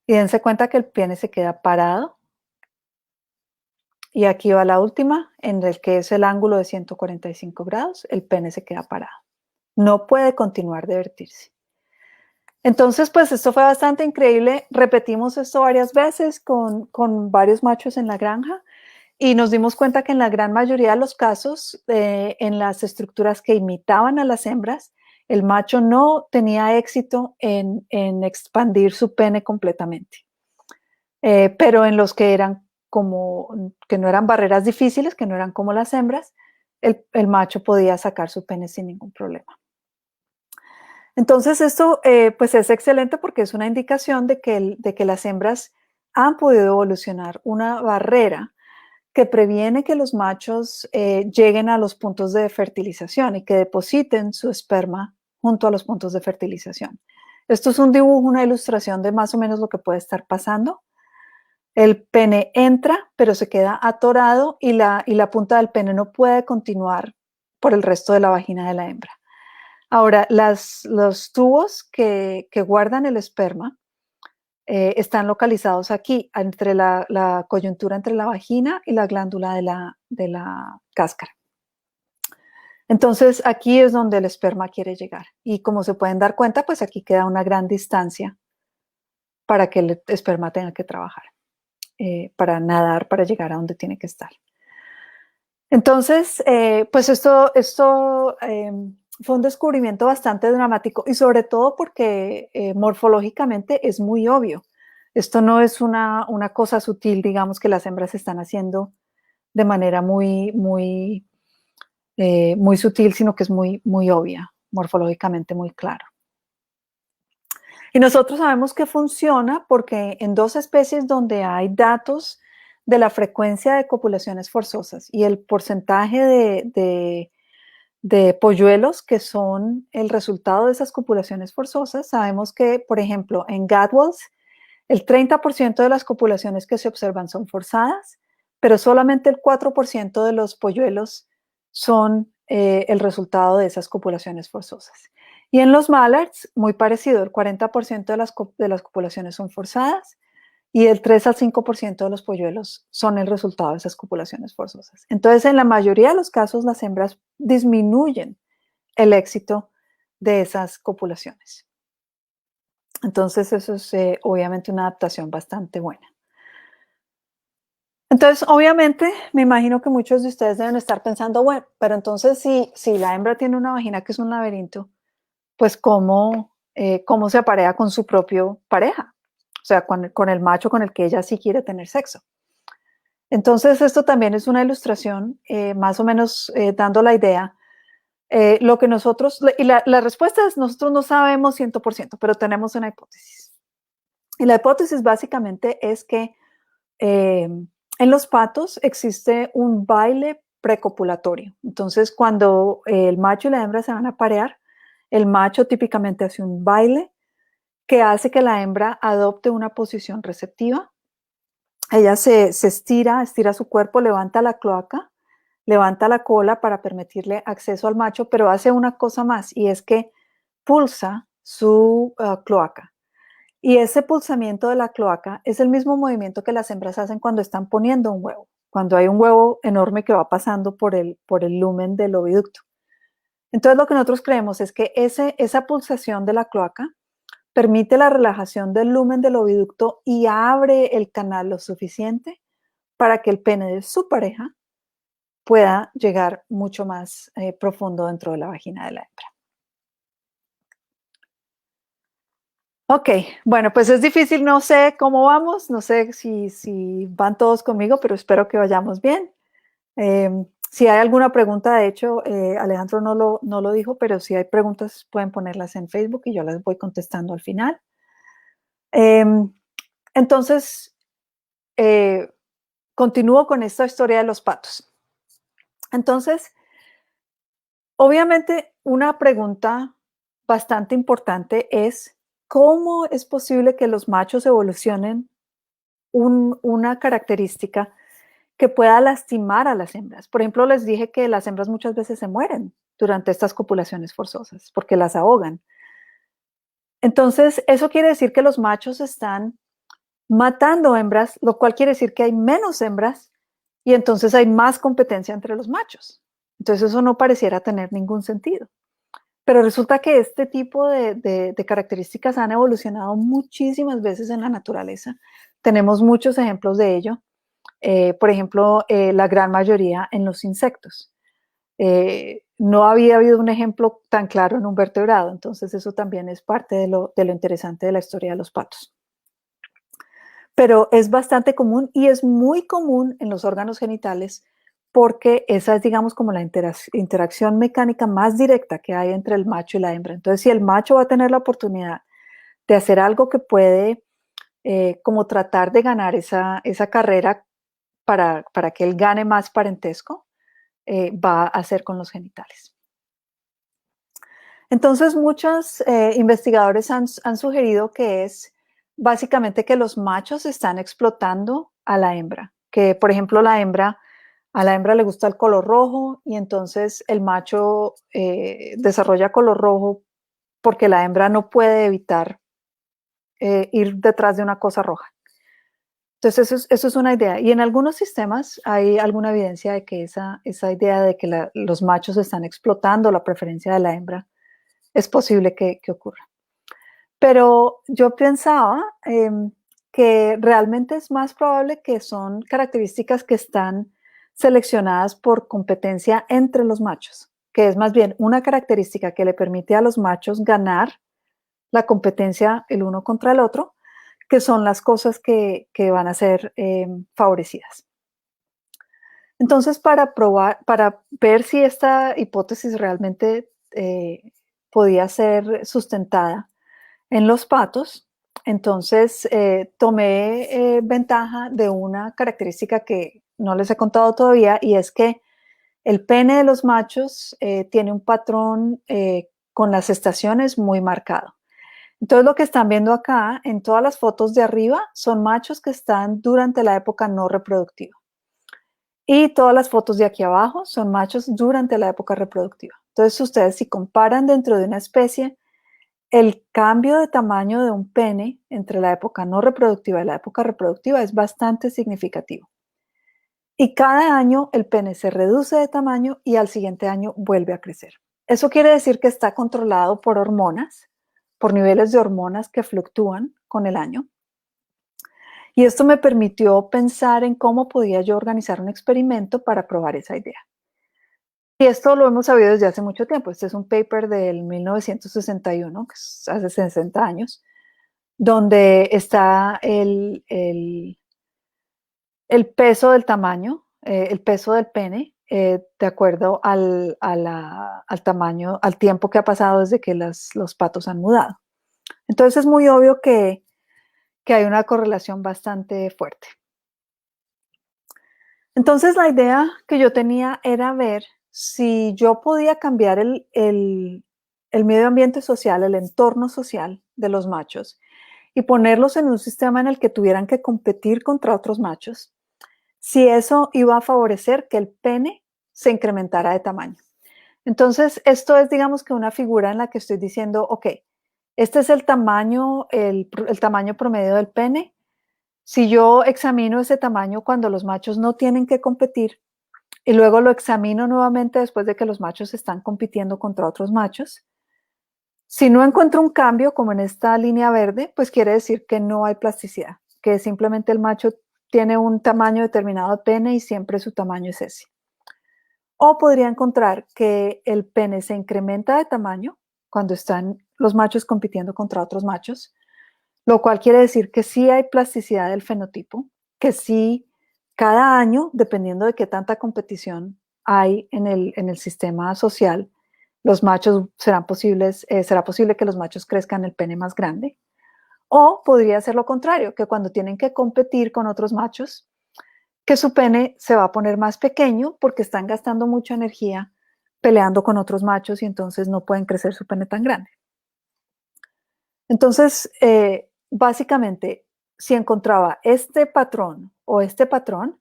Y dense cuenta que el pene se queda parado. Y aquí va la última, en el que es el ángulo de 145 grados. El pene se queda parado. No puede continuar de vertirse. Entonces, pues esto fue bastante increíble. Repetimos esto varias veces con varios machos en la granja. Y nos dimos cuenta que en la gran mayoría de los casos, en las estructuras que imitaban a las hembras, el macho no tenía éxito en expandir su pene completamente. Pero en los que eran que no eran barreras difíciles, que no eran como las hembras, el macho podía sacar su pene sin ningún problema. Entonces esto pues es excelente porque es una indicación de que las hembras han podido evolucionar una barrera que previene que los machos lleguen a los puntos de fertilización y que depositen su esperma junto a los puntos de fertilización. Esto es un dibujo, una ilustración de más o menos lo que puede estar pasando. El pene entra, pero se queda atorado y la punta del pene no puede continuar por el resto de la vagina de la hembra. Ahora, los tubos que guardan el esperma están localizados aquí, entre la coyuntura entre la vagina y la glándula de la cáscara. Entonces, aquí es donde el esperma quiere llegar. Y como se pueden dar cuenta, pues aquí queda una gran distancia para que el esperma tenga que trabajar, para nadar, para llegar a donde tiene que estar. Entonces, pues esto fue un descubrimiento bastante dramático y sobre todo porque morfológicamente es muy obvio. Esto no es una cosa sutil, digamos, que las hembras están haciendo de manera muy sutil, sino que es muy obvia, morfológicamente muy claro. Y nosotros sabemos que funciona porque en dos especies donde hay datos de la frecuencia de copulaciones forzosas y el porcentaje de polluelos que son el resultado de esas copulaciones forzosas, sabemos que, por ejemplo, en Gadwalls El 30% de las copulaciones que se observan son forzadas, pero solamente el 4% de los polluelos son el resultado de esas copulaciones forzosas. Y en los mallards, muy parecido, el 40% de las copulaciones son forzadas y el 3 al 5% de los polluelos son el resultado de esas copulaciones forzosas. Entonces, en la mayoría de los casos, las hembras disminuyen el éxito de esas copulaciones. Entonces, eso es obviamente una adaptación bastante buena. Entonces, obviamente, me imagino que muchos de ustedes deben estar pensando, bueno, pero entonces si la hembra tiene una vagina que es un laberinto, pues ¿cómo se aparea con su propio pareja? O sea, con el macho con el que ella sí quiere tener sexo. Entonces, esto también es una ilustración, más o menos dando la idea. Lo que nosotros, y la respuesta es, nosotros no sabemos 100%, pero tenemos una hipótesis. Y la hipótesis básicamente es que en los patos existe un baile precopulatorio. Entonces, cuando el macho y la hembra se van a parear, el macho típicamente hace un baile que hace que la hembra adopte una posición receptiva. Ella se estira su cuerpo, levanta la cloaca, levanta la cola para permitirle acceso al macho, pero hace una cosa más y es que pulsa su cloaca. Y ese pulsamiento de la cloaca es el mismo movimiento que las hembras hacen cuando están poniendo un huevo, cuando hay un huevo enorme que va pasando por el lumen del oviducto. Entonces lo que nosotros creemos es que esa pulsación de la cloaca permite la relajación del lumen del oviducto y abre el canal lo suficiente para que el pene de su pareja pueda llegar mucho más profundo dentro de la vagina de la hembra. Ok, bueno, pues es difícil, no sé cómo vamos, no sé si van todos conmigo, pero espero que vayamos bien. Si hay alguna pregunta, de hecho, Alejandro no lo dijo, pero si hay preguntas pueden ponerlas en Facebook y yo las voy contestando al final. Entonces, continúo con esta historia de los patos. Entonces, obviamente, una pregunta bastante importante es, ¿cómo es posible que los machos evolucionen una característica que pueda lastimar a las hembras? Por ejemplo, les dije que las hembras muchas veces se mueren durante estas copulaciones forzosas porque las ahogan. Entonces, eso quiere decir que los machos están matando hembras, lo cual quiere decir que hay menos hembras y entonces hay más competencia entre los machos. Entonces, eso no pareciera tener ningún sentido. Pero resulta que este tipo de características han evolucionado muchísimas veces en la naturaleza. Tenemos muchos ejemplos de ello. Por ejemplo, la gran mayoría en los insectos. No había habido un ejemplo tan claro en un vertebrado, entonces eso también es parte de lo interesante de la historia de los patos. Pero es bastante común y es muy común en los órganos genitales porque esa es, digamos, como la interacción mecánica más directa que hay entre el macho y la hembra. Entonces, si el macho va a tener la oportunidad de hacer algo que puede como tratar de ganar esa carrera para que él gane más parentesco, va a hacer con los genitales. Entonces, muchos investigadores han sugerido que es básicamente que los machos están explotando a la hembra, que por ejemplo a la hembra le gusta el color rojo y entonces el macho desarrolla color rojo porque la hembra no puede evitar ir detrás de una cosa roja. Entonces eso es una idea. Y en algunos sistemas hay alguna evidencia de que esa idea de que los machos están explotando la preferencia de la hembra es posible que ocurra. Pero yo pensaba que realmente es más probable que son características que están seleccionadas por competencia entre los machos, que es más bien una característica que le permite a los machos ganar la competencia el uno contra el otro, que son las cosas que van a ser favorecidas. Entonces, para ver si esta hipótesis realmente podía ser sustentada en los patos, entonces tomé ventaja de una característica que no les he contado todavía, y es que el pene de los machos tiene un patrón con las estaciones muy marcado. Entonces lo que están viendo acá en todas las fotos de arriba son machos que están durante la época no reproductiva. Y todas las fotos de aquí abajo son machos durante la época reproductiva. Entonces ustedes si comparan dentro de una especie, el cambio de tamaño de un pene entre la época no reproductiva y la época reproductiva es bastante significativo. Y cada año el pene se reduce de tamaño y al siguiente año vuelve a crecer. Eso quiere decir que está controlado por hormonas, por niveles de hormonas que fluctúan con el año. Y esto me permitió pensar en cómo podía yo organizar un experimento para probar esa idea. Y esto lo hemos sabido desde hace mucho tiempo. Este es un paper del 1961, que es hace 60 años, donde está el peso del tamaño, el peso del pene, de acuerdo al tamaño, al tiempo que ha pasado desde que los patos han mudado. Entonces es muy obvio que hay una correlación bastante fuerte. Entonces la idea que yo tenía era ver si yo podía cambiar el medio ambiente social, el entorno social de los machos y ponerlos en un sistema en el que tuvieran que competir contra otros machos, si eso iba a favorecer que el pene se incrementara de tamaño. Entonces, esto es, digamos que una figura en la que estoy diciendo, ok, este es el tamaño promedio del pene. Si yo examino ese tamaño cuando los machos no tienen que competir y luego lo examino nuevamente después de que los machos están compitiendo contra otros machos, si no encuentro un cambio como en esta línea verde, pues quiere decir que no hay plasticidad, que simplemente el macho tiene un tamaño determinado de pene y siempre su tamaño es ese. O podría encontrar que el pene se incrementa de tamaño cuando están los machos compitiendo contra otros machos, lo cual quiere decir que sí hay plasticidad del fenotipo, que sí cada año, dependiendo de qué tanta competición hay en el sistema social, los machos será posible que los machos crezcan el pene más grande. O podría ser lo contrario, que cuando tienen que competir con otros machos, que su pene se va a poner más pequeño porque están gastando mucha energía peleando con otros machos y entonces no pueden crecer su pene tan grande. Entonces, básicamente, si encontraba este patrón o este patrón,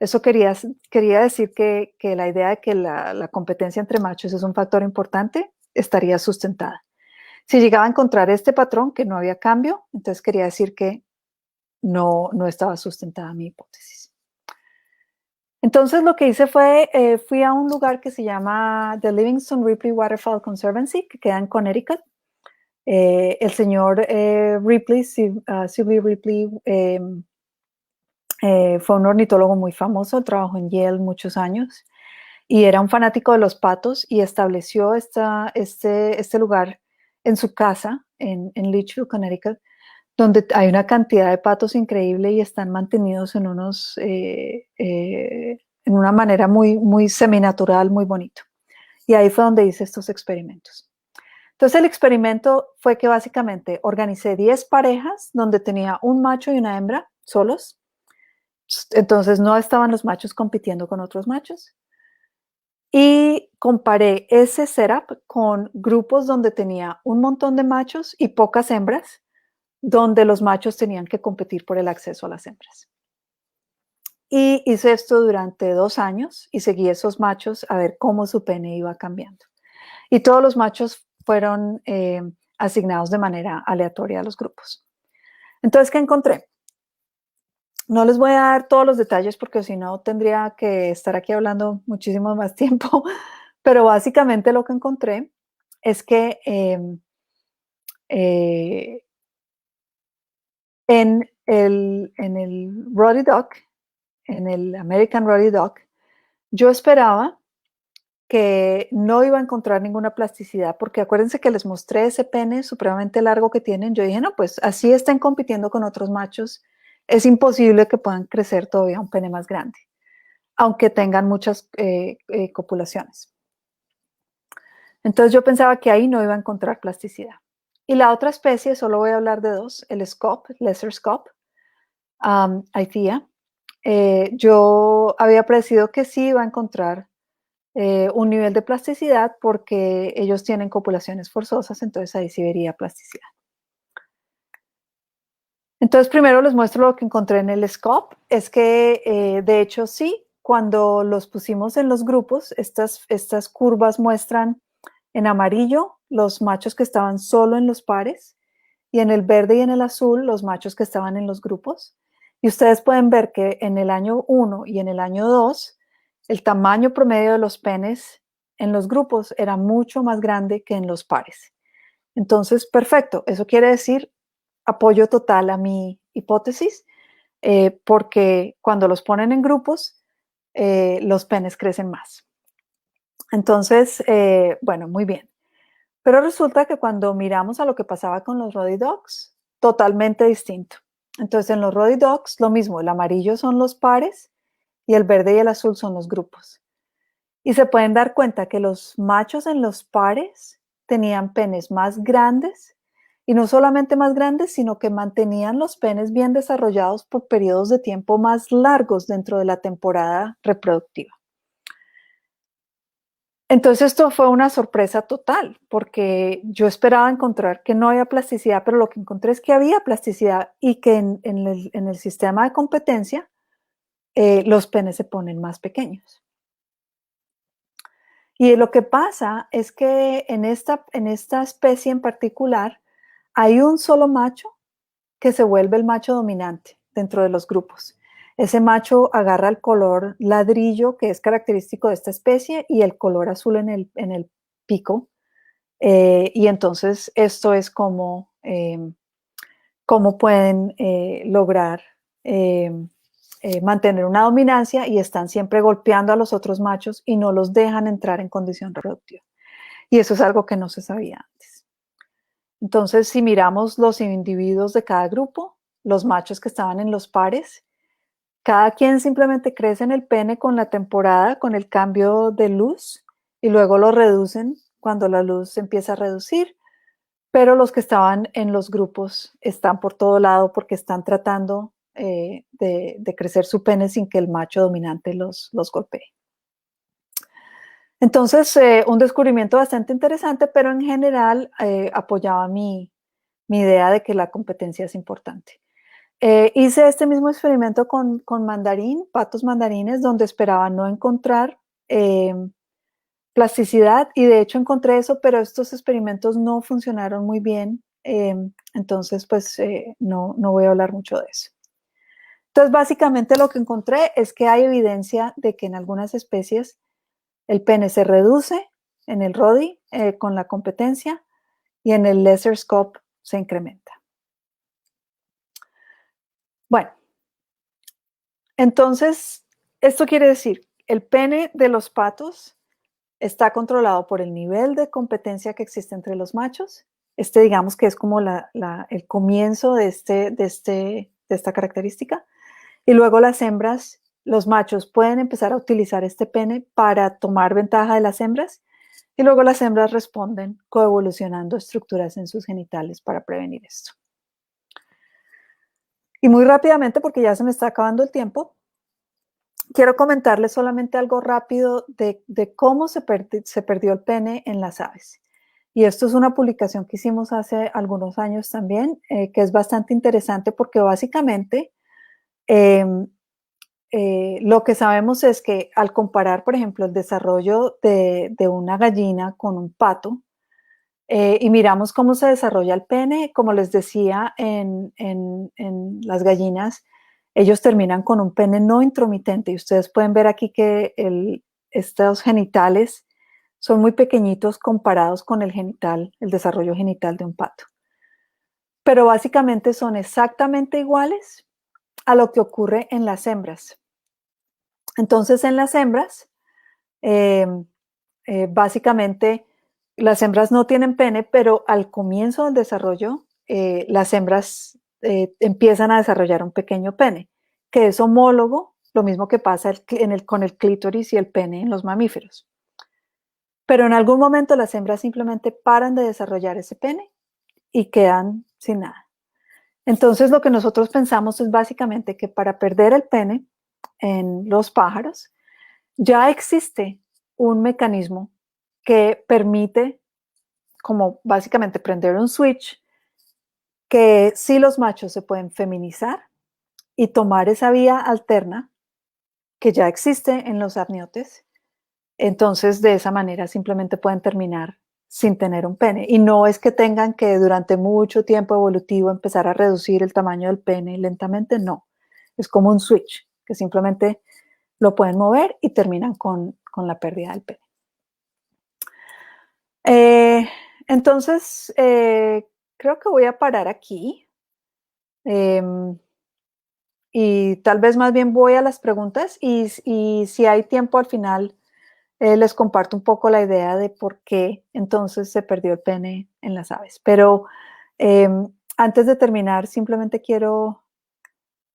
eso quería decir que la idea de que la competencia entre machos es un factor importante estaría sustentada. Si llegaba a encontrar este patrón, que no había cambio, entonces quería decir que no estaba sustentada mi hipótesis. Entonces lo que hice fue, fui a un lugar que se llama The Livingston Ripley Waterfowl Conservancy, que queda en Connecticut. El señor Ripley, Sibley Ripley, fue un ornitólogo muy famoso, trabajó en Yale muchos años y era un fanático de los patos y estableció este lugar en su casa en Litchfield, Connecticut, donde hay una cantidad de patos increíble y están mantenidos en en una manera muy, muy seminatural, muy bonito. Y ahí fue donde hice estos experimentos. Entonces el experimento fue que básicamente organicé 10 parejas donde tenía un macho y una hembra solos. Entonces no estaban los machos compitiendo con otros machos. Y comparé ese setup con grupos donde tenía un montón de machos y pocas hembras, donde los machos tenían que competir por el acceso a las hembras. Y hice esto durante 2 años y seguí esos machos a ver cómo su pene iba cambiando. Y todos los machos fueron asignados de manera aleatoria a los grupos. Entonces, ¿qué encontré? No les voy a dar todos los detalles porque si no tendría que estar aquí hablando muchísimo más tiempo, pero básicamente lo que encontré es que en el Ruddy Duck, en el American Ruddy Duck, yo esperaba que no iba a encontrar ninguna plasticidad, porque acuérdense que les mostré ese pene supremamente largo que tienen. Yo dije, no, pues así estén compitiendo con otros machos, es imposible que puedan crecer todavía un pene más grande, aunque tengan muchas copulaciones. Entonces yo pensaba que ahí no iba a encontrar plasticidad. Y la otra especie, solo voy a hablar de 2, el Scaup, Lesser Scaup, Aithia. Yo había predecido que sí iba a encontrar un nivel de plasticidad porque ellos tienen copulaciones forzosas, entonces ahí sí vería plasticidad. Entonces, primero les muestro lo que encontré en el SCOP. Es que, de hecho, sí, cuando los pusimos en los grupos, estas curvas muestran en amarillo los machos que estaban solo en los pares y en el verde y en el azul los machos que estaban en los grupos. Y ustedes pueden ver que en el año 1 y en el año 2, el tamaño promedio de los penes en los grupos era mucho más grande que en los pares. Entonces, perfecto. Eso quiere decir apoyo total a mi hipótesis, porque cuando los ponen en grupos, los penes crecen más. Entonces, bueno, muy bien. Pero resulta que cuando miramos a lo que pasaba con los Roddy Dogs, totalmente distinto. Entonces, en los Roddy Dogs, lo mismo, el amarillo son los pares y el verde y el azul son los grupos. Y se pueden dar cuenta que los machos en los pares tenían penes más grandes y no solamente más grandes, sino que mantenían los penes bien desarrollados por periodos de tiempo más largos dentro de la temporada reproductiva. Entonces esto fue una sorpresa total, porque yo esperaba encontrar que no había plasticidad, pero lo que encontré es que había plasticidad y que en el sistema de competencia los penes se ponen más pequeños. Y lo que pasa es que en esta especie en particular hay un solo macho que se vuelve el macho dominante dentro de los grupos. Ese macho agarra el color ladrillo que es característico de esta especie y el color azul en el pico. Y entonces esto es como pueden lograr mantener una dominancia y están siempre golpeando a los otros machos y no los dejan entrar en condición reproductiva. Y eso es algo que no se sabía antes. Entonces, si miramos los individuos de cada grupo, los machos que estaban en los pares, cada quien simplemente crece en el pene con la temporada, con el cambio de luz, y luego lo reducen cuando la luz se empieza a reducir, pero los que estaban en los grupos están por todo lado porque están tratando de crecer su pene sin que el macho dominante los golpee. Entonces, un descubrimiento bastante interesante, pero en general apoyaba mi idea de que la competencia es importante. Hice este mismo experimento con mandarín, patos mandarines, donde esperaba no encontrar plasticidad y de hecho encontré eso, pero estos experimentos no funcionaron muy bien, entonces pues no voy a hablar mucho de eso. Entonces básicamente lo que encontré es que hay evidencia de que en algunas especies el pene se reduce en el Roddy con la competencia y en el Lesser Scope se incrementa. Bueno, entonces esto quiere decir, el pene de los patos está controlado por el nivel de competencia que existe entre los machos. Digamos que es como el comienzo de esta característica. Y luego las hembras, los machos pueden empezar a utilizar este pene para tomar ventaja de las hembras. Y luego las hembras responden coevolucionando estructuras en sus genitales para prevenir esto. Y muy rápidamente, porque ya se me está acabando el tiempo, quiero comentarles solamente algo rápido de cómo se perdió el pene en las aves. Y esto es una publicación que hicimos hace algunos años también, que es bastante interesante porque básicamente lo que sabemos es que al comparar, por ejemplo, el desarrollo de una gallina con un pato, y miramos cómo se desarrolla el pene, como les decía, en las gallinas, ellos terminan con un pene no intromitente y ustedes pueden ver aquí que estos genitales son muy pequeñitos comparados con el desarrollo genital de un pato. Pero básicamente son exactamente iguales a lo que ocurre en las hembras. Entonces, en las hembras, básicamente, las hembras no tienen pene, pero al comienzo del desarrollo, las hembras empiezan a desarrollar un pequeño pene, que es homólogo, lo mismo que pasa con el clítoris y el pene en los mamíferos. Pero en algún momento las hembras simplemente paran de desarrollar ese pene y quedan sin nada. Entonces lo que nosotros pensamos es básicamente que para perder el pene en los pájaros ya existe un mecanismo que permite como básicamente prender un switch que sí los machos se pueden feminizar y tomar esa vía alterna que ya existe en los amniotes. Entonces, de esa manera simplemente pueden terminar sin tener un pene. Y no es que tengan que durante mucho tiempo evolutivo empezar a reducir el tamaño del pene lentamente, no. Es como un switch, que simplemente lo pueden mover y terminan con la pérdida del pene. Entonces, creo que voy a parar aquí. Y tal vez más bien voy a las preguntas y si hay tiempo al final, les comparto un poco la idea de por qué entonces se perdió el pene en las aves. Pero antes de terminar, simplemente quiero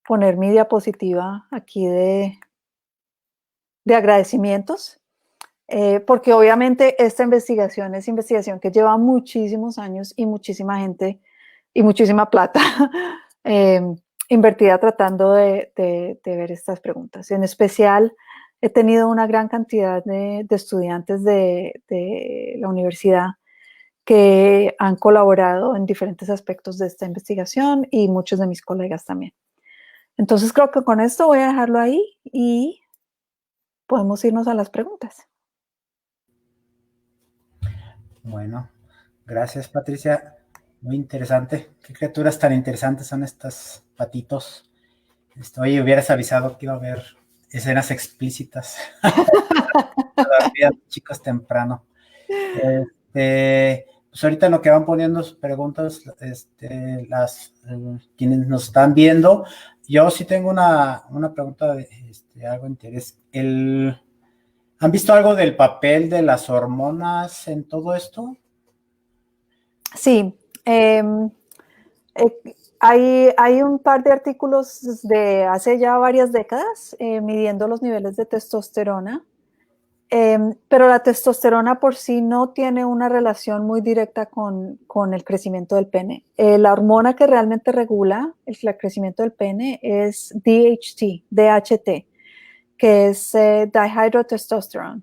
poner mi diapositiva aquí de agradecimientos, porque obviamente esta investigación es investigación que lleva muchísimos años y muchísima gente y muchísima plata invertida tratando de ver estas preguntas. En especial, he tenido una gran cantidad de estudiantes de la universidad que han colaborado en diferentes aspectos de esta investigación y muchos de mis colegas también. Entonces creo que con esto voy a dejarlo ahí y podemos irnos a las preguntas. Bueno, gracias, Patricia. Muy interesante. ¿Qué criaturas tan interesantes son estos patitos? Oye, hubieras avisado que iba a haber escenas explícitas. Todavía, chicos, temprano. Pues ahorita en lo que van poniendo sus preguntas, quienes nos están viendo, yo sí tengo una pregunta de algo de interés. ¿Han visto algo del papel de las hormonas en todo esto? Sí, hay un par de artículos de hace ya varias décadas midiendo los niveles de testosterona, pero la testosterona por sí no tiene una relación muy directa con el crecimiento del pene. La hormona que realmente regula el crecimiento del pene es DHT, que es dihydrotestosterone.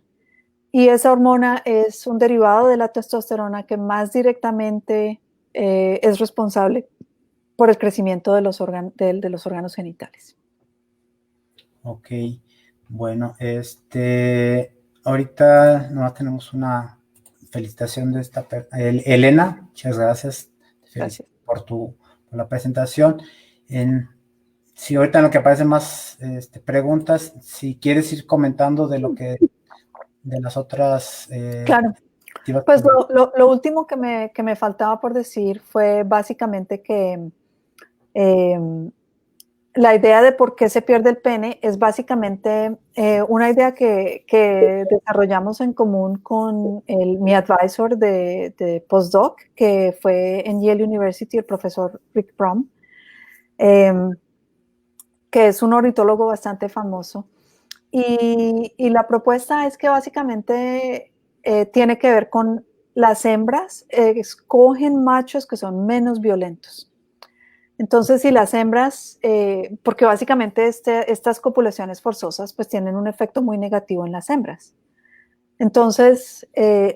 Y esa hormona es un derivado de la testosterona que más directamente es responsable por el crecimiento de los órganos genitales. Ok, bueno, ahorita nomás tenemos una felicitación de Elena, muchas gracias, Gracias. por la presentación. Si ahorita en lo que aparecen más preguntas, si quieres ir comentando de las otras. Claro. Pues lo último que me faltaba por decir fue básicamente que la idea de por qué se pierde el pene es básicamente una idea que desarrollamos en común con mi advisor de postdoc, que fue en Yale University, el profesor Rick Fromm, que es un ornitólogo bastante famoso. Y la propuesta es que básicamente tiene que ver con las hembras escogen machos que son menos violentos. Entonces, si las hembras, porque básicamente estas copulaciones forzosas pues tienen un efecto muy negativo en las hembras. Entonces,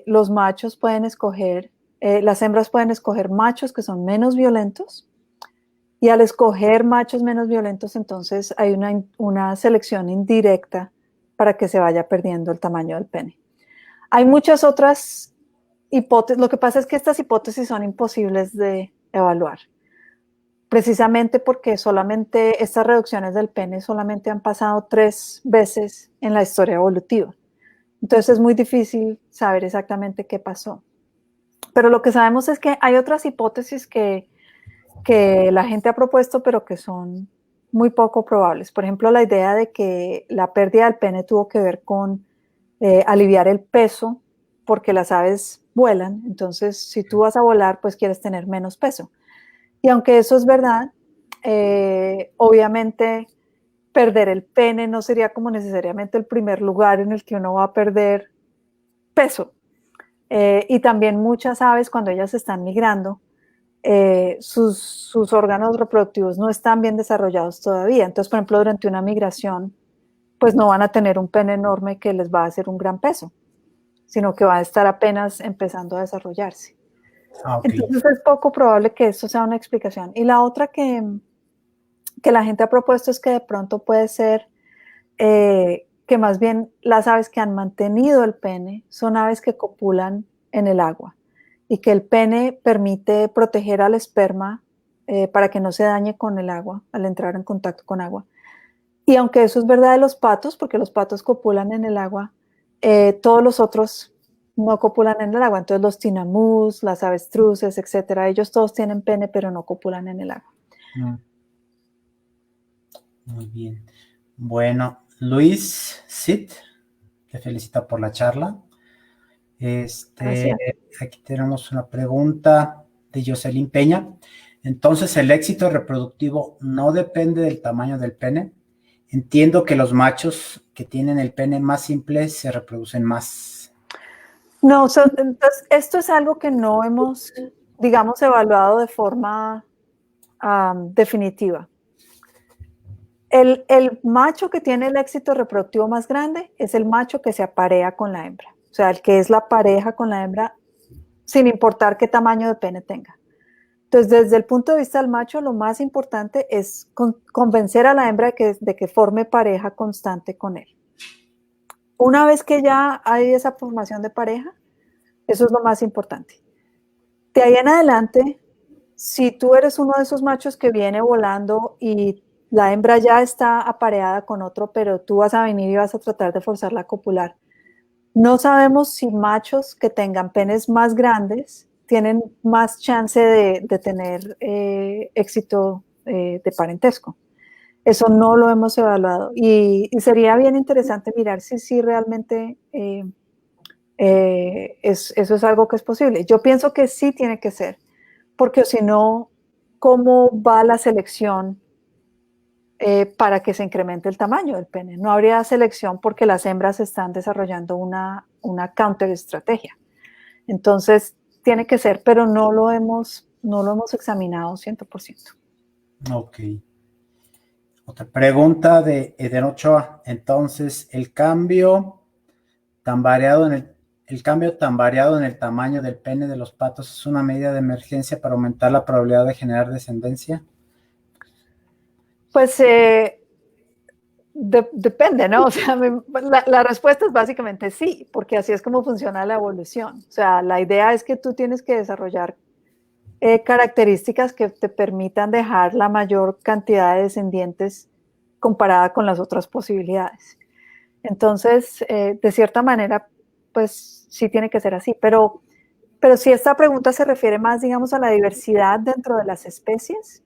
los machos pueden escoger, las hembras pueden escoger machos que son menos violentos, y al escoger machos menos violentos, entonces hay una selección indirecta para que se vaya perdiendo el tamaño del pene. Hay muchas otras hipótesis, lo que pasa es que estas hipótesis son imposibles de evaluar, precisamente porque solamente estas reducciones del pene solamente han pasado 3 veces en la historia evolutiva. Entonces es muy difícil saber exactamente qué pasó. Pero lo que sabemos es que hay otras hipótesis que la gente ha propuesto, pero que son muy poco probables. Por ejemplo, la idea de que la pérdida del pene tuvo que ver con aliviar el peso, porque las aves vuelan. Entonces, si tú vas a volar, pues quieres tener menos peso. Y aunque eso es verdad, obviamente perder el pene no sería como necesariamente el primer lugar en el que uno va a perder peso. Y también muchas aves, cuando ellas están migrando, sus órganos reproductivos no están bien desarrollados todavía. Entonces, por ejemplo, durante una migración, pues no van a tener un pene enorme que les va a hacer un gran peso, sino que va a estar apenas empezando a desarrollarse. Ok. Entonces es poco probable que eso sea una explicación. Y la otra que la gente ha propuesto es que de pronto puede ser que más bien las aves que han mantenido el pene son aves que copulan en el agua y que el pene permite proteger al esperma para que no se dañe con el agua al entrar en contacto con agua. Y aunque eso es verdad de los patos, porque los patos copulan en el agua, todos los otros no copulan en el agua. Entonces los tinamús, las avestruces, etcétera, ellos todos tienen pene, pero no copulan en el agua. Muy bien. Bueno, Luis Cid, te felicito por la charla. Gracias. Aquí tenemos una pregunta de Jocelyn Peña. Entonces, ¿el éxito reproductivo no depende del tamaño del pene? Entiendo que los machos que tienen el pene más simple se reproducen más. No, entonces, esto es algo que no hemos, digamos, evaluado de forma definitiva. El macho que tiene el éxito reproductivo más grande es el macho que se aparea con la hembra, o sea, el que es la pareja con la hembra sin importar qué tamaño de pene tenga. Entonces, desde el punto de vista del macho, lo más importante es convencer a la hembra de que forme pareja constante con él. Una vez que ya hay esa formación de pareja, eso es lo más importante. De ahí en adelante, si tú eres uno de esos machos que viene volando y la hembra ya está apareada con otro, pero tú vas a venir y vas a tratar de forzarla a copular, no sabemos si machos que tengan penes más grandes tienen más chance de tener éxito de parentesco. Eso no lo hemos evaluado y sería bien interesante mirar si realmente eso es algo que es posible. Yo pienso que sí tiene que ser, porque si no, ¿cómo va la selección para que se incremente el tamaño del pene? No habría selección porque las hembras están desarrollando una counter estrategia. Entonces, tiene que ser, pero no lo hemos examinado 100%. Ok. Otra pregunta de Eden Ochoa. Entonces, el cambio tan variado en el tamaño del pene de los patos es una medida de emergencia para aumentar la probabilidad de generar descendencia. Pues depende, ¿no? O sea, la respuesta es básicamente sí, porque así es como funciona la evolución. O sea, la idea es que tú tienes que desarrollar características que te permitan dejar la mayor cantidad de descendientes comparada con las otras posibilidades. Entonces, de cierta manera, pues sí tiene que ser así, pero si esta pregunta se refiere más, digamos, a la diversidad dentro de las especies,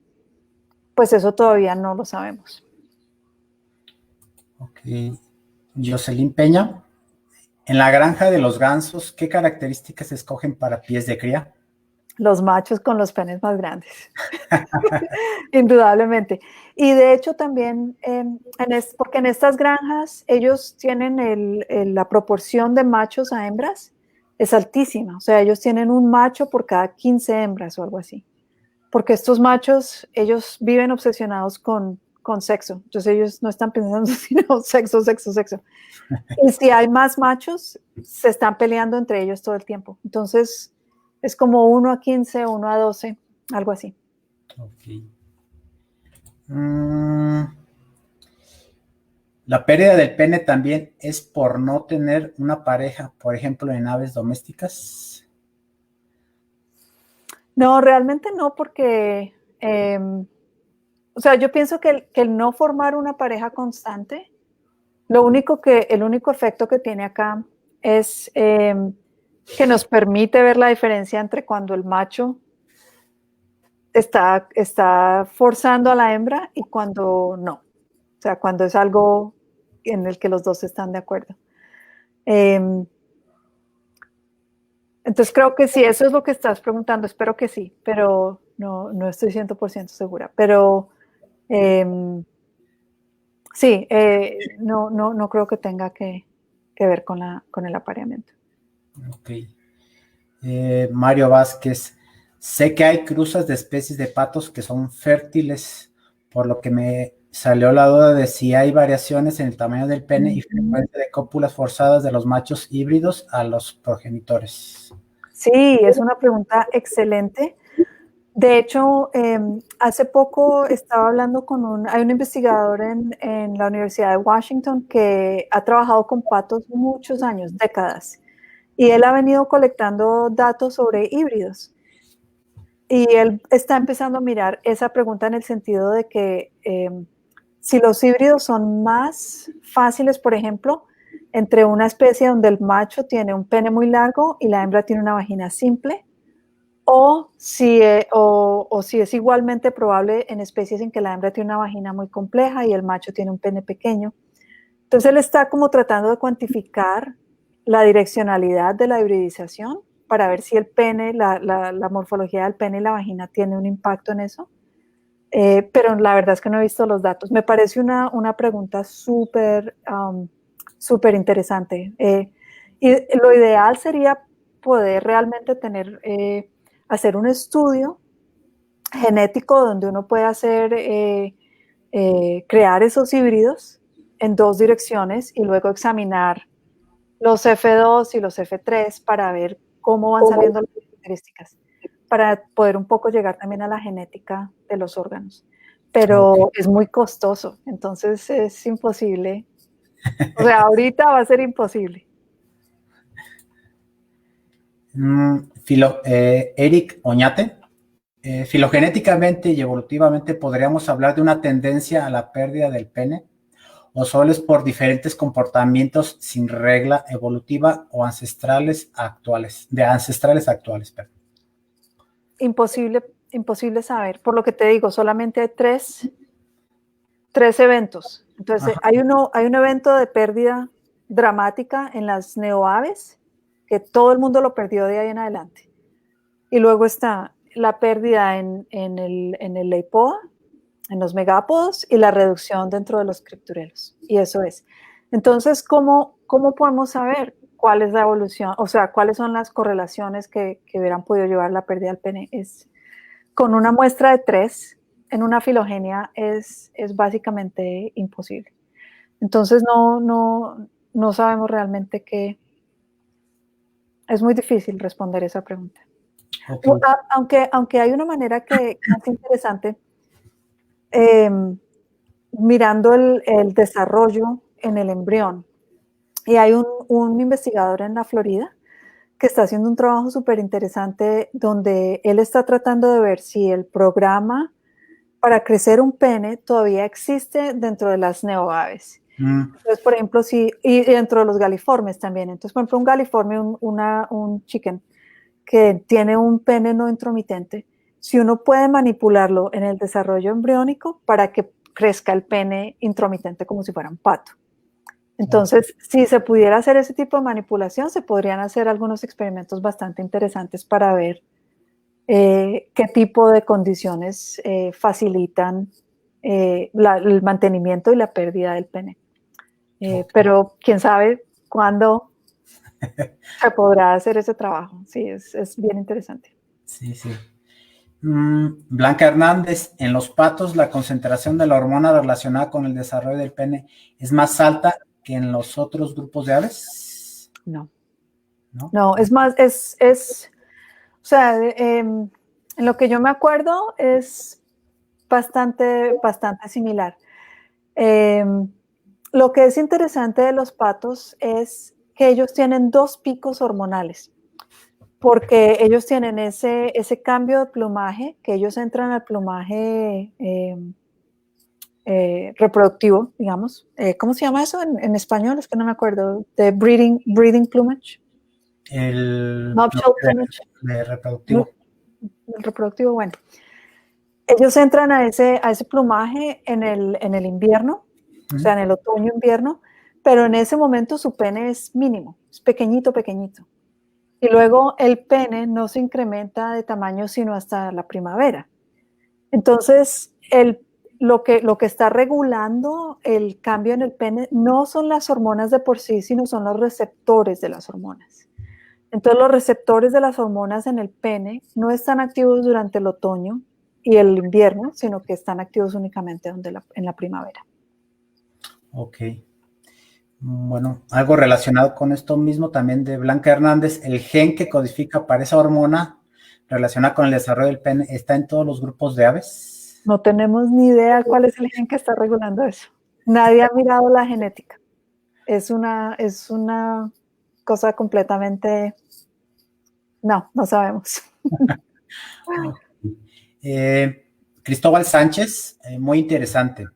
pues eso todavía no lo sabemos. Ok. Jocelyn Peña. En la granja de los gansos, ¿qué características se escogen para pies de cría? Los machos con los penes más grandes, indudablemente. Y de hecho también, porque en estas granjas ellos tienen la proporción de machos a hembras es altísima, o sea, ellos tienen un macho por cada 15 hembras o algo así, porque estos machos, ellos viven obsesionados con sexo, entonces ellos no están pensando sino sexo, sexo, sexo. Y si hay más machos, se están peleando entre ellos todo el tiempo, entonces es como 1 a 15, 1 a 12, algo así. Ok. La pérdida del pene también es por no tener una pareja, por ejemplo, en aves domésticas. No, realmente no, porque, o sea, yo pienso que el no formar una pareja constante, el único efecto que tiene acá es que nos permite ver la diferencia entre cuando el macho está forzando a la hembra y cuando no. O sea, cuando es algo en el que los dos están de acuerdo. Entonces creo que sí, eso es lo que estás preguntando, espero que sí, pero no estoy 100% segura. Pero sí, no creo que tenga que ver con el apareamiento. Ok. Mario Vázquez, sé que hay cruzas de especies de patos que son fértiles, por lo que me salió la duda de si hay variaciones en el tamaño del pene y frecuencia de cópulas forzadas de los machos híbridos a los progenitores. Sí, es una pregunta excelente. De hecho, hace poco estaba hablando hay un investigador en la Universidad de Washington que ha trabajado con patos muchos años, décadas, y él ha venido colectando datos sobre híbridos. Y él está empezando a mirar esa pregunta en el sentido de que si los híbridos son más fáciles, por ejemplo, entre una especie donde el macho tiene un pene muy largo y la hembra tiene una vagina simple, o si es igualmente probable en especies en que la hembra tiene una vagina muy compleja y el macho tiene un pene pequeño. Entonces él está como tratando de cuantificar la direccionalidad de la hibridización para ver si el pene, la morfología del pene y la vagina tiene un impacto en eso. Pero la verdad es que no he visto los datos. Me parece una pregunta súper interesante. Y lo ideal sería poder realmente hacer un estudio genético donde uno pueda crear esos híbridos en dos direcciones y luego examinar los F2 y los F3 para ver cómo van saliendo las características, para poder un poco llegar también a la genética de los órganos. Pero es muy costoso, entonces es imposible. O sea, ahorita va a ser imposible. Eric Oñate, filogenéticamente y evolutivamente podríamos hablar de una tendencia a la pérdida del pene, o solo es por diferentes comportamientos sin regla evolutiva o ancestrales actuales. Perdón. Imposible saber. Por lo que te digo, solamente hay tres eventos. Entonces, hay un evento de pérdida dramática en las neoaves, que todo el mundo lo perdió de ahí en adelante. Y luego está la pérdida en el leipoa, en los megápodos, y la reducción dentro de los cripturelos. Y eso es. Entonces, ¿cómo podemos saber cuál es la evolución? O sea, cuáles son las correlaciones que hubieran podido llevar la pérdida del pene? Es con una muestra de 3 en una filogenia es básicamente imposible. Entonces, no sabemos realmente qué. Es muy difícil responder esa pregunta. Okay. Aunque hay una manera que es interesante, mirando el desarrollo en el embrión. Y hay un investigador en la Florida que está haciendo un trabajo súper interesante donde él está tratando de ver si el programa para crecer un pene todavía existe dentro de las neoaves. Entonces, por ejemplo, y dentro de los galiformes también. Entonces, por ejemplo, un galiforme, un chicken que tiene un pene no intromitente, si uno puede manipularlo en el desarrollo embriónico para que crezca el pene intromitente como si fuera un pato. Entonces, si se pudiera hacer ese tipo de manipulación, se podrían hacer algunos experimentos bastante interesantes para ver qué tipo de condiciones facilitan el mantenimiento y la pérdida del pene. Pero quién sabe cuándo se podrá hacer ese trabajo. Sí, es bien interesante. Sí. Blanca Hernández, en los patos la concentración de la hormona relacionada con el desarrollo del pene es más alta que en los otros grupos de aves. No, es más, o sea, en lo que yo me acuerdo es bastante similar. Lo que es interesante de los patos es que ellos tienen 2 picos hormonales, porque ellos tienen ese cambio de plumaje, que ellos entran al plumaje reproductivo, digamos. ¿Cómo se llama eso en español? Es que no me acuerdo. De breeding plumage. El reproductivo. El reproductivo, bueno. Ellos entran a ese plumaje en el invierno, o sea, en el otoño-invierno, pero en ese momento su pene es mínimo, es pequeñito. Y luego el pene no se incrementa de tamaño sino hasta la primavera. Entonces, lo que está regulando el cambio en el pene no son las hormonas de por sí, sino son los receptores de las hormonas. Entonces, los receptores de las hormonas en el pene no están activos durante el otoño y el invierno, sino que están activos únicamente en la primavera. Ok. Bueno, algo relacionado con esto mismo también de Blanca Hernández, el gen que codifica para esa hormona relacionada con el desarrollo del pene está en todos los grupos de aves. No tenemos ni idea cuál es el gen que está regulando eso. Nadie ha mirado la genética. Es una cosa completamente... No sabemos. Cristóbal Sánchez, muy interesante.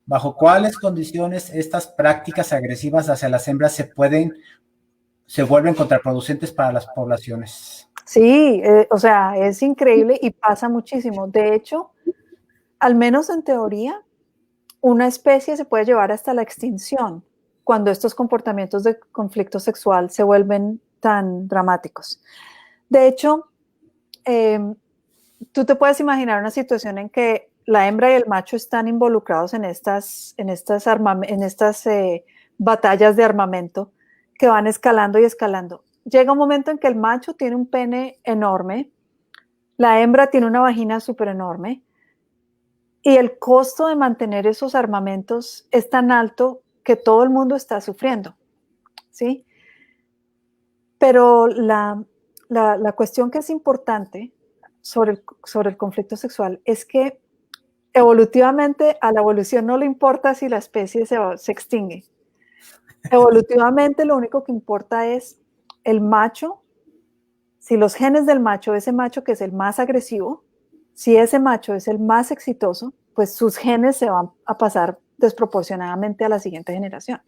¿Bajo cuáles condiciones estas prácticas agresivas hacia las hembras se vuelven contraproducentes para las poblaciones? Sí, o sea, es increíble y pasa muchísimo. De hecho, al menos en teoría, una especie se puede llevar hasta la extinción cuando estos comportamientos de conflicto sexual se vuelven tan dramáticos. De hecho, tú te puedes imaginar una situación en que la hembra y el macho están involucrados en estas batallas de armamento que van escalando y escalando. Llega un momento en que el macho tiene un pene enorme, la hembra tiene una vagina súper enorme, y el costo de mantener esos armamentos es tan alto que todo el mundo está sufriendo, ¿sí? Pero la cuestión que es importante sobre el conflicto sexual es que evolutivamente a la evolución no le importa si la especie se extingue. Evolutivamente lo único que importa es el macho, si los genes del macho, ese macho que es el más agresivo, si ese macho es el más exitoso, pues sus genes se van a pasar desproporcionadamente a la siguiente generación.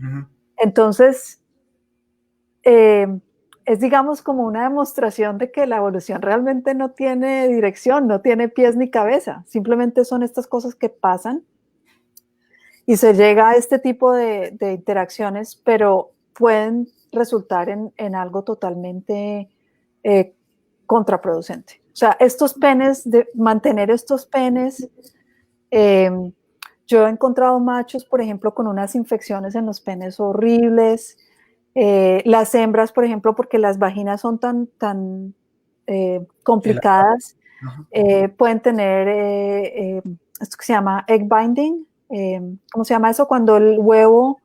Uh-huh. Entonces, es digamos como una demostración de que la evolución realmente no tiene dirección, no tiene pies ni cabeza, simplemente son estas cosas que pasan y se llega a este tipo de interacciones, pero pueden resultar en algo totalmente contraproducente. O sea, estos penes, mantener estos penes, yo he encontrado machos, por ejemplo, con unas infecciones en los penes horribles, las hembras, por ejemplo, porque las vaginas son tan complicadas, pueden tener esto que se llama egg binding, ¿cómo se llama eso? Cuando el huevo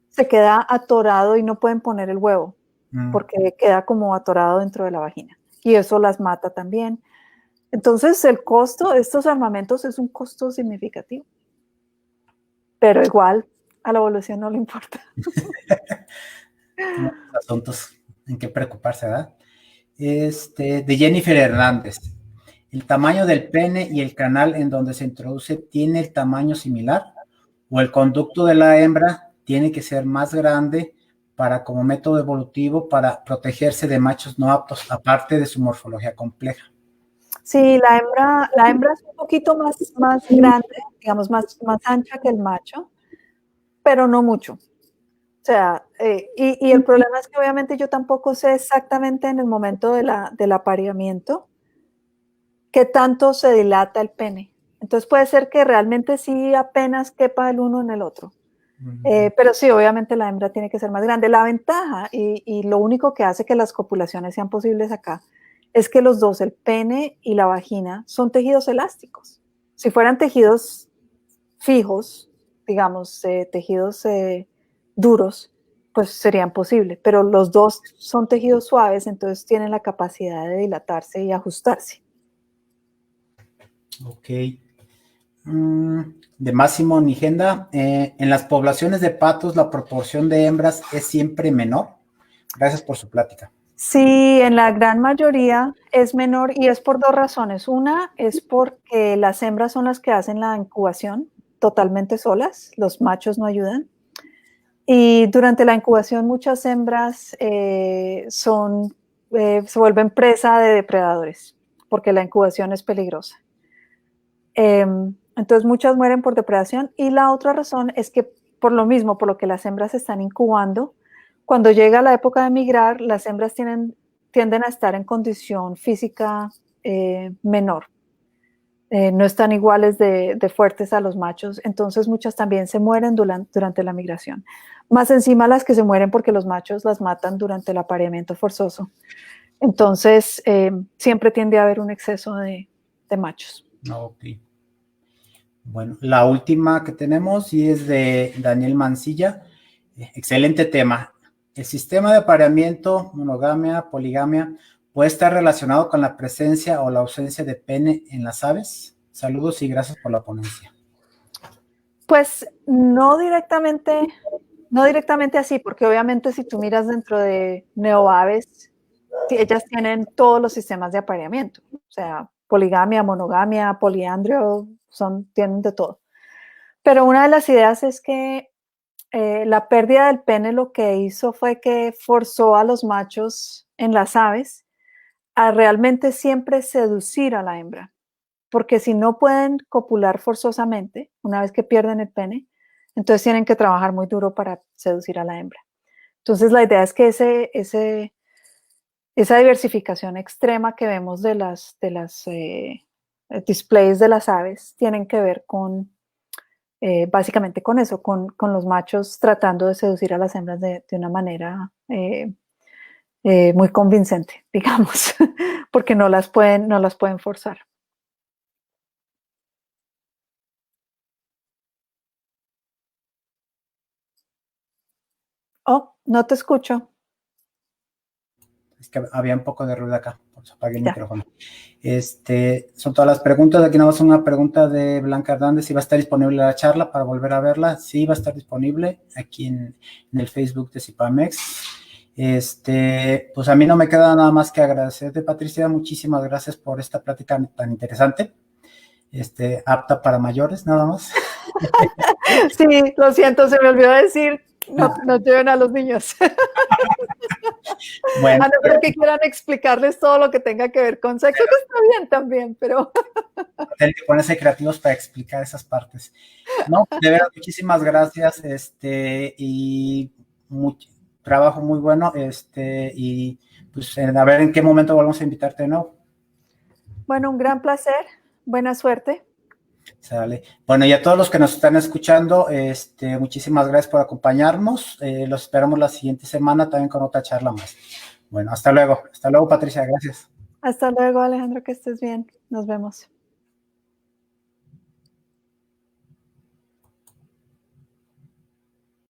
se queda atorado y no pueden poner el huevo, porque queda como atorado dentro de la vagina, y eso las mata también. Entonces, el costo de estos armamentos es un costo significativo, pero igual a la evolución no le importa. Asuntos en qué preocuparse, ¿verdad? De Jennifer Hernández. ¿El tamaño del pene y el canal en donde se introduce tiene el tamaño similar? ¿O el conducto de la hembra tiene que ser más grande como método evolutivo para protegerse de machos no aptos, aparte de su morfología compleja? Sí, la hembra es un poquito más grande, digamos, más ancha que el macho, pero no mucho. O sea, y el problema es que obviamente yo tampoco sé exactamente en el momento del apareamiento qué tanto se dilata el pene. Entonces puede ser que realmente sí apenas quepa el uno en el otro. Pero sí, obviamente la hembra tiene que ser más grande. La ventaja y lo único que hace que las copulaciones sean posibles acá es que los dos, el pene y la vagina, son tejidos elásticos. Si fueran tejidos fijos, digamos, tejidos duros, pues serían posibles, pero los dos son tejidos suaves, entonces tienen la capacidad de dilatarse y ajustarse. Ok. De Máximo Nigenda, en las poblaciones de patos la proporción de hembras es siempre menor. Gracias por su plática. Sí, en la gran mayoría es menor y es por dos razones. Una es porque las hembras son las que hacen la incubación totalmente solas, los machos no ayudan. Y durante la incubación muchas hembras se vuelven presa de depredadores porque la incubación es peligrosa. Entonces muchas mueren por depredación y la otra razón es que por lo mismo, por lo que las hembras están incubando, cuando llega la época de migrar, las hembras tienden a estar en condición física menor. No están iguales de fuertes a los machos, entonces muchas también se mueren durante la migración. Más encima las que se mueren porque los machos las matan durante el apareamiento forzoso. Entonces siempre tiende a haber un exceso de machos. Ok. Bueno, la última que tenemos y es de Daniel Mancilla. Excelente tema. El sistema de apareamiento, monogamia, poligamia, puede estar relacionado con la presencia o la ausencia de pene en las aves. Saludos y gracias por la ponencia. Pues no directamente así, porque obviamente si tú miras dentro de neoaves, ellas tienen todos los sistemas de apareamiento, o sea, poligamia, monogamia, poliandrio, tienen de todo. Pero una de las ideas es que la pérdida del pene lo que hizo fue que forzó a los machos en las aves a realmente siempre seducir a la hembra, porque si no pueden copular forzosamente, una vez que pierden el pene, entonces tienen que trabajar muy duro para seducir a la hembra. Entonces la idea es que esa diversificación extrema que vemos de las displays de las aves tienen que ver con básicamente con eso, con los machos tratando de seducir a las hembras de una manera muy convincente, digamos, porque no las pueden forzar. Oh, no te escucho. Es que había un poco de ruido acá, por eso apagué el Ya. micrófono. Son todas las preguntas. Aquí nada más una pregunta de Blanca Hernández. ¿Si va a estar disponible la charla para volver a verla? Sí, va a estar disponible aquí en el Facebook de Cipamex. Pues a mí no me queda nada más que agradecerte, Patricia. Muchísimas gracias por esta plática tan interesante. Apta para mayores, nada más. Sí, lo siento, se me olvidó decir, no lleven a los niños. Bueno, a no ser que quieran explicarles todo lo que tenga que ver con sexo, que está bien también, pero... Tienen que ponerse creativos para explicar esas partes. No, de verdad, muchísimas gracias, y trabajo muy bueno, y pues a ver en qué momento volvemos a invitarte de nuevo. Bueno, un gran placer, buena suerte. Sale. Bueno, y a todos los que nos están escuchando, muchísimas gracias por acompañarnos. Los esperamos la siguiente semana también con otra charla más. Bueno, hasta luego. Hasta luego, Patricia. Gracias. Hasta luego, Alejandro, que estés bien. Nos vemos.